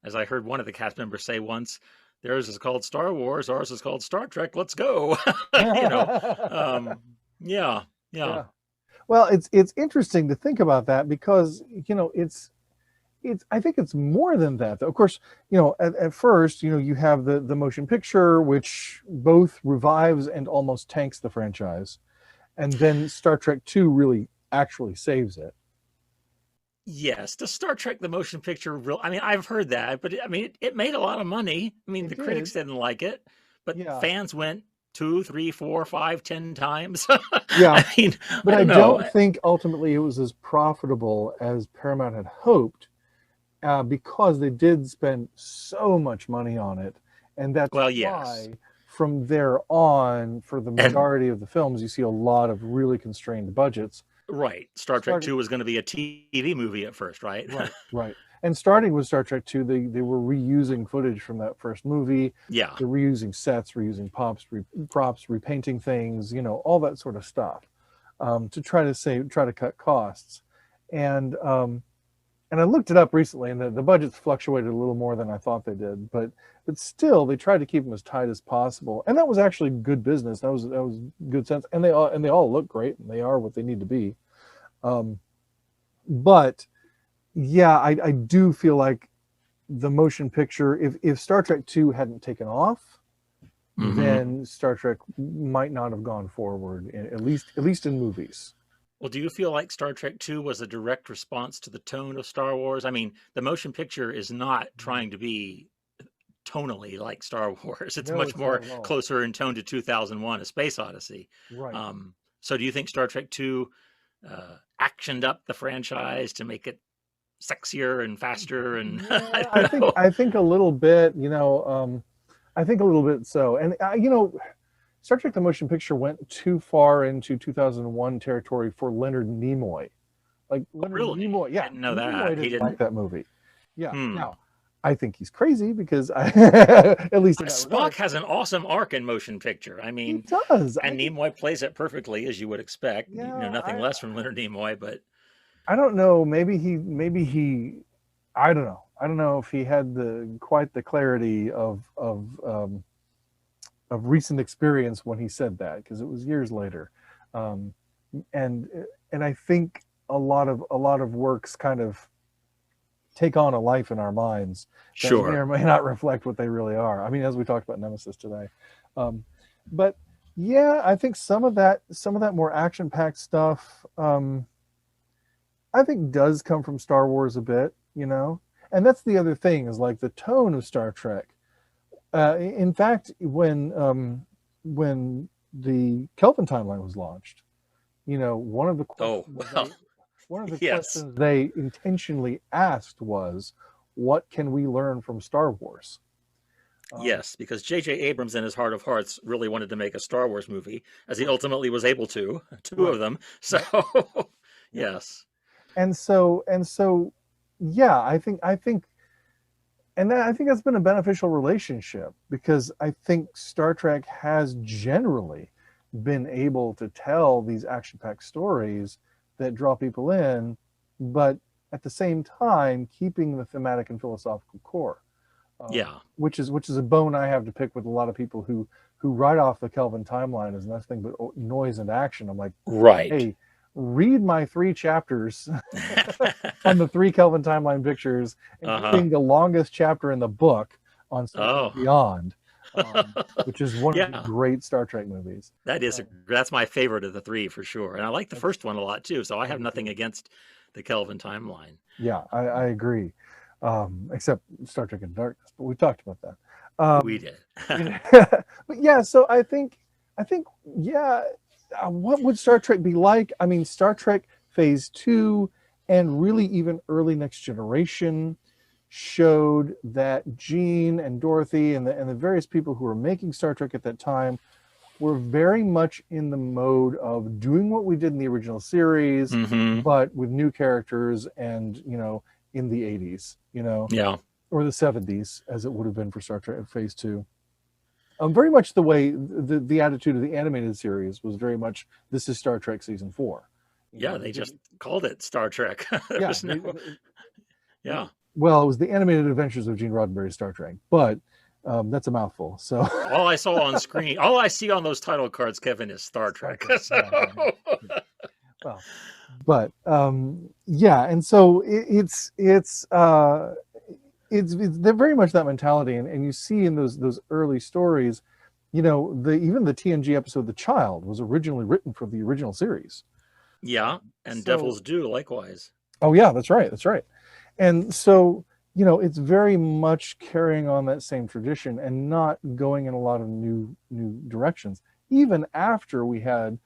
as I heard one of the cast members say once, theirs is called Star Wars, ours is called Star Trek, let's go. Yeah. Well, it's interesting to think about that, because it's I think it's more than that, though. Of course, at first, you have the motion picture, which both revives and almost tanks the franchise, and then Star Trek 2 really actually saves it. Yes, the Star Trek the motion picture, I've heard that, but it made a lot of money. The critics didn't like it, but fans went 2, 3, 4, 5, 10 times. Yeah, but I don't know. think ultimately it was as profitable as Paramount had hoped, because they did spend so much money on it, and that's why from there on, for the majority of the films, you see a lot of really constrained budgets. Right. Star Trek 2 was going to be a TV movie at first, right? Right. And starting with Star Trek 2, they were reusing footage from that first movie. Yeah. They're reusing sets, reusing props, repainting things, all that sort of stuff, to try to cut costs. And I looked it up recently, and the budgets fluctuated a little more than I thought they did, but still they tried to keep them as tight as possible, and that was actually good business. That was good sense, and they all look great, and they are what they need to be. But yeah, I do feel like the motion picture, if Star Trek 2 hadn't taken off, then Star Trek might not have gone forward, at least in movies. Well, do you feel like Star Trek 2 was a direct response to the tone of Star Wars? The motion picture is not trying to be tonally like Star Wars. It's much more closer in tone to 2001, A Space Odyssey. Right. So do you think Star Trek 2 actioned up the franchise to make it sexier and faster? And yeah, I think a little bit, I think a little bit so. And, Star Trek the Motion Picture went too far into 2001 territory for Leonard Nimoy. Like, Leonard Nimoy, yeah. I didn't know Nimoy that. He didn't like that movie. Yeah. Now, I think he's crazy because at least in that regard, Spock has an awesome arc in motion picture. I he mean, does. and Nimoy plays it perfectly, as you would expect. Yeah, Nothing less from Leonard Nimoy, but I don't know. I don't know. I don't know if he had quite the clarity of recent experience when he said that, because it was years later, um, and I think a lot of works kind of take on a life in our minds that may or sure. may not reflect what they really are. I mean, as we talked about Nemesis today, but yeah, I think some of that more action-packed stuff, I think does come from Star Wars a bit, and that's the other thing is like the tone of Star Trek. In fact, when the Kelvin timeline was launched, one of the Oh, questions well, yes. they intentionally asked was, "What can we learn from Star Wars?" Um, Yes, because J.J. Abrams, in his heart of hearts, really wanted to make a Star Wars movie, as he ultimately was able to, two of right. them. So, Yep. Yep. yes. And so, yeah, I think that's been a beneficial relationship because I think Star Trek has generally been able to tell these action-packed stories that draw people in, but at the same time keeping the thematic and philosophical core, Yeah. which is a bone I have to pick with a lot of people who write off the Kelvin timeline as nothing but noise and action. I'm like, Right. hey, read my 3 chapters on the 3 Kelvin timeline pictures, Uh-huh. including the longest chapter in the book on Star Trek Oh. Beyond, which is one of the Yeah. great Star Trek movies. That's my favorite of the three for sure. And I like the That's, first one a lot too, so I I have do nothing too. against the Kelvin timeline. Yeah, I agree. Except Star Trek in Darkness, but we talked about that. We did. But yeah, so I think, yeah, what would Star Trek be like? I mean, Star Trek Phase Two, and really even early Next Generation, showed that Gene and Dorothy and the various people who were making Star Trek at that time were very much in the mode of doing what we did in the original series, Hmm. but with new characters and in the 80s, Yeah. or the 70s, as it would have been for Star Trek Phase Two. Very much the way the attitude of the animated series was very much, this is Star Trek season 4. Yeah, They they just didn't. call it Star Trek. There Yeah, was no, yeah. well, it was the animated adventures of Gene Roddenberry's Star Trek, but that's a mouthful. So All I saw on screen, all I see on those title cards, Kevin, is Star Star Trek. Trek, So, yeah, yeah, yeah. Well, but yeah, and so it's they're very much that mentality, and you see in those early stories, even the TNG episode "The Child" was originally written for the original series. yeah, and So, Devils do likewise. oh yeah, that's right. And so, it's very much carrying on that same tradition and not going in a lot of new directions. Even after we had,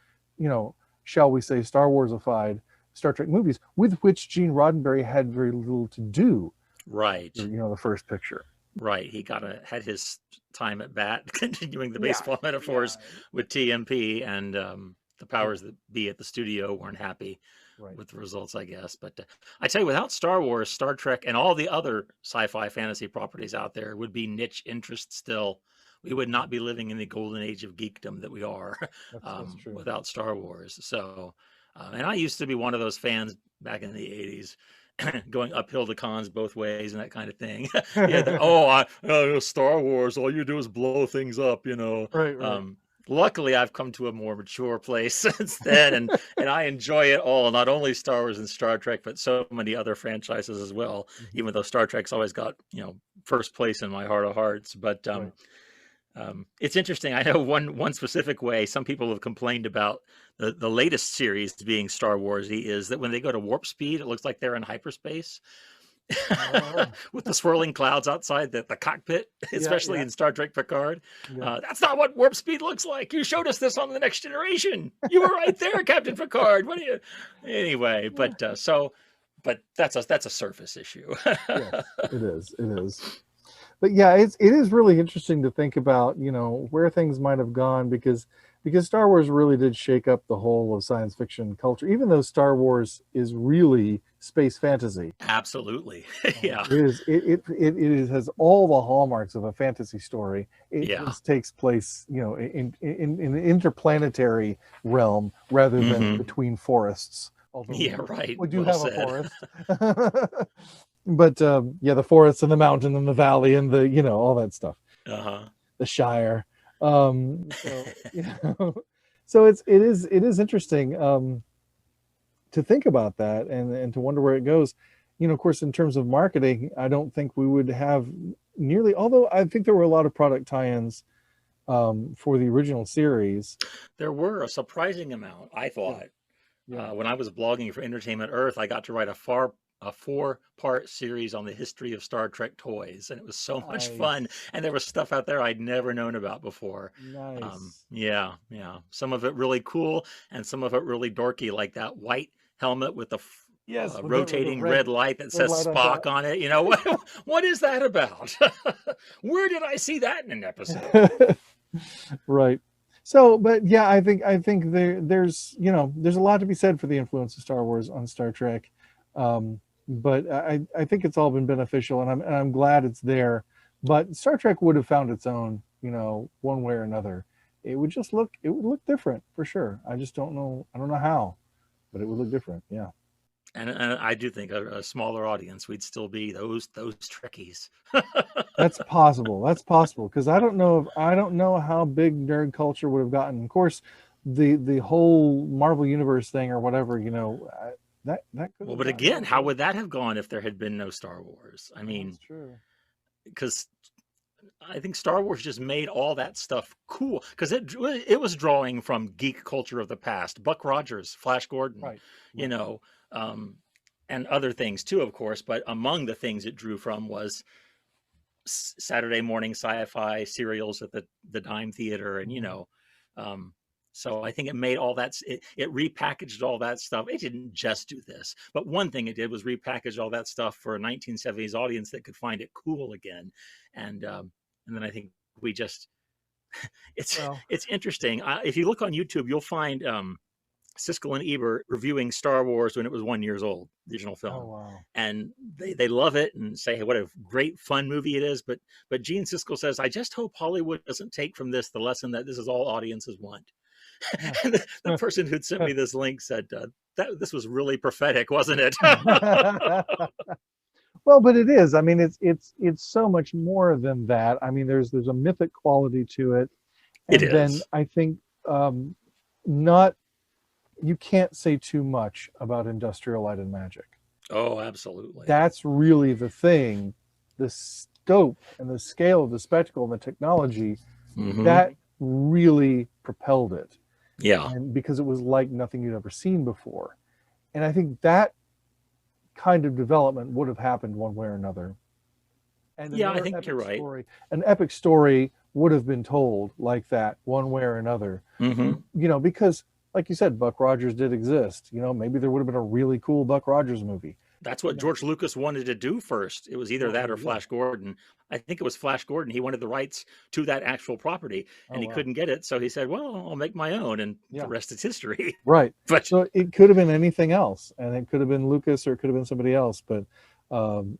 shall we say, Star Warsified Star Trek movies, with which Gene Roddenberry had very little to do Right. after, the first picture. Right. He had his time at bat, continuing the Yeah, baseball yeah, metaphors with TMP, and the yeah, powers that be at the studio weren't happy right. with the results, I guess. But I tell you, without Star Wars, Star Trek, and all the other sci-fi fantasy properties out there would be niche interest still. We would Mhm. not be living in the golden age of geekdom that we are That's true. without Star Wars. So, and I used to be one of those fans back in the 80s. Going uphill to cons both ways and that kind of thing. Yeah, Star Wars, all you do is blow things up. Right, right. Luckily, I've come to a more mature place since then, and I enjoy it all. Not only Star Wars and Star Trek, but so many other franchises as well. Mhm. Even though Star Trek's always got first place in my heart of hearts. But Right. it's interesting. I know one specific way some people have complained about the latest series being Star Warsy is that when they go to warp speed, it looks like they're in hyperspace Oh, with the swirling clouds outside the cockpit, yeah, especially yeah, in Star Trek Picard. yeah. That's not what warp speed looks like. You showed us this on the Next Generation. You were right there, Captain Picard. What do you? Anyway, but that's a surface issue. Yes, it is. It is. But yeah, it is really interesting to think about, where things might have gone, because because Star Wars really did shake up the whole of science fiction culture, even though Star Wars is really space fantasy. Absolutely. Yeah. It has all the hallmarks of a fantasy story. It Yeah. just takes place, in an interplanetary realm rather than between forests. Although Yeah, right. we do Well have a said. forest. But yeah, the forest and the mountain and the valley and the all that stuff. Uh-huh. The Shire. So so it is interesting to think about that and to wonder where it goes. Of course, in terms of marketing, I don't think we would have nearly. Although I think there were a lot of product tie-ins for the original series. There were a surprising amount, I thought. Yeah. When I was blogging for Entertainment Earth, I got to write a 4-part series on the history of Star Trek toys, and it was so much fun. Nice. And there was stuff out there I'd never known about before. Nice. Yeah. Some of it really cool, and some of it really dorky, like that white helmet with the Yes, with rotating the red light that says light on Spock top. on it. What is that about? Where did I see that in an episode? Right. So, but yeah, I think there's a lot to be said for the influence of Star Wars on Star Trek, but I think it's all been beneficial, and I'm glad it's there. But Star Trek would have found its own, one way or another. It would look different for sure. I just don't know. I don't know how, but it would look different. Yeah. And I do think a smaller audience, we'd still be those Trekkies. That's possible. That's possible, because I don't know how big nerd culture would have gotten. Of course, the whole Marvel Universe thing or whatever, that could. Well, but again, how would that have gone if there had been no Star Wars? I mean, that's true. Because I think Star Wars just made all that stuff cool, because it was drawing from geek culture of the past. Buck Rogers, Flash Gordon, Right. And other things too, of course. But among the things it drew from was Saturday morning sci-fi serials at the Dime Theater, and so I think it made all that. It repackaged all that stuff. It didn't just do this, but one thing it did was repackage all that stuff for a 1970s audience that could find it cool again, and then I think we just it's interesting. If you look on YouTube, you'll find Siskel and Ebert reviewing Star Wars when it was 1 year old, the original film. Oh, wow. And they love it and say, hey, what a great fun movie it is. But Gene Siskel says, I just hope Hollywood doesn't take from this the lesson that this is all audiences want. And the person who'd sent me this link said, this was really prophetic, wasn't it? Well, but it is. I mean, it's so much more than that. I mean, there's a mythic quality to it. And then I think you can't say too much about Industrial Light and Magic. Oh, absolutely. That's really the thing. The scope and the scale of the spectacle and the technology, that really propelled it. Yeah. And because it was like nothing you'd ever seen before. And I think that kind of development would have happened one way or another. And yeah, I think you're right. An epic story would have been told like that one way or another. Because like you said, Buck Rogers did exist. Maybe there would have been a really cool Buck Rogers movie. That's what George Lucas wanted to do first. It was either that or Flash Gordon. I think it was Flash Gordon. He wanted the rights to that actual property, and he couldn't get it. So he said, well, I'll make my own, and the rest is history. Right. But so it could have been anything else, and it could have been Lucas or it could have been somebody else, but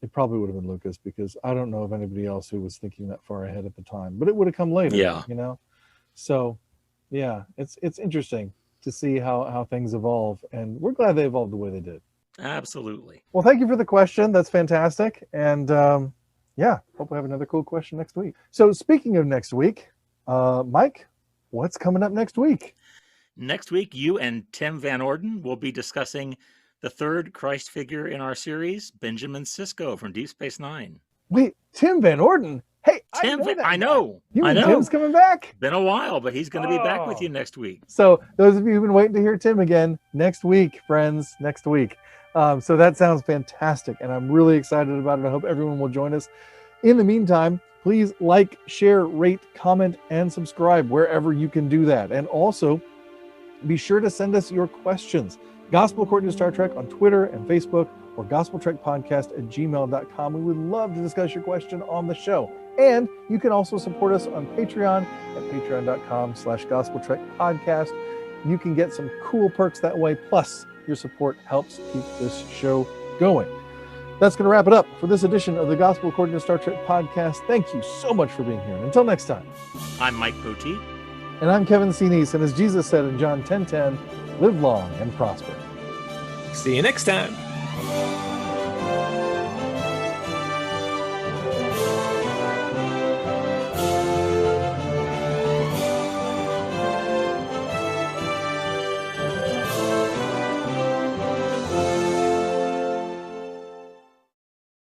it probably would have been Lucas, because I don't know of anybody else who was thinking that far ahead at the time. But it would have come later. Yeah. So, yeah, it's interesting to see how things evolve, and we're glad they evolved the way they did. Absolutely. Well, thank you for the question. That's fantastic. And hope we have another cool question next week. So speaking of next week, Mike, what's coming up next week? Next week, you and Tim Van Orden will be discussing the third Christ figure in our series, Benjamin Sisko from Deep Space Nine. Wait, Tim Van Orden? Hey, Tim, I know. Tim's coming back? Been a while, but he's going to be back with you next week. So those of you who've been waiting to hear Tim again, next week, friends, next week. So that sounds fantastic, and I'm really excited about it. I hope everyone will join us. In the meantime, please like, share, rate, comment, and subscribe wherever you can do that. And also, be sure to send us your questions. Gospel According to Star Trek on Twitter and Facebook, or gospeltrekpodcast@gmail.com. We would love to discuss your question on the show. And you can also support us on Patreon at patreon.com/gospeltrekpodcast. You can get some cool perks that way. Plus, your support helps keep this show going. That's going to wrap it up for this edition of the Gospel According to Star Trek podcast. Thank you so much for being here. And until next time, I'm Mike Poteet. And I'm Kevin Sinise. And as Jesus said in John 10:10, live long and prosper. See you next time.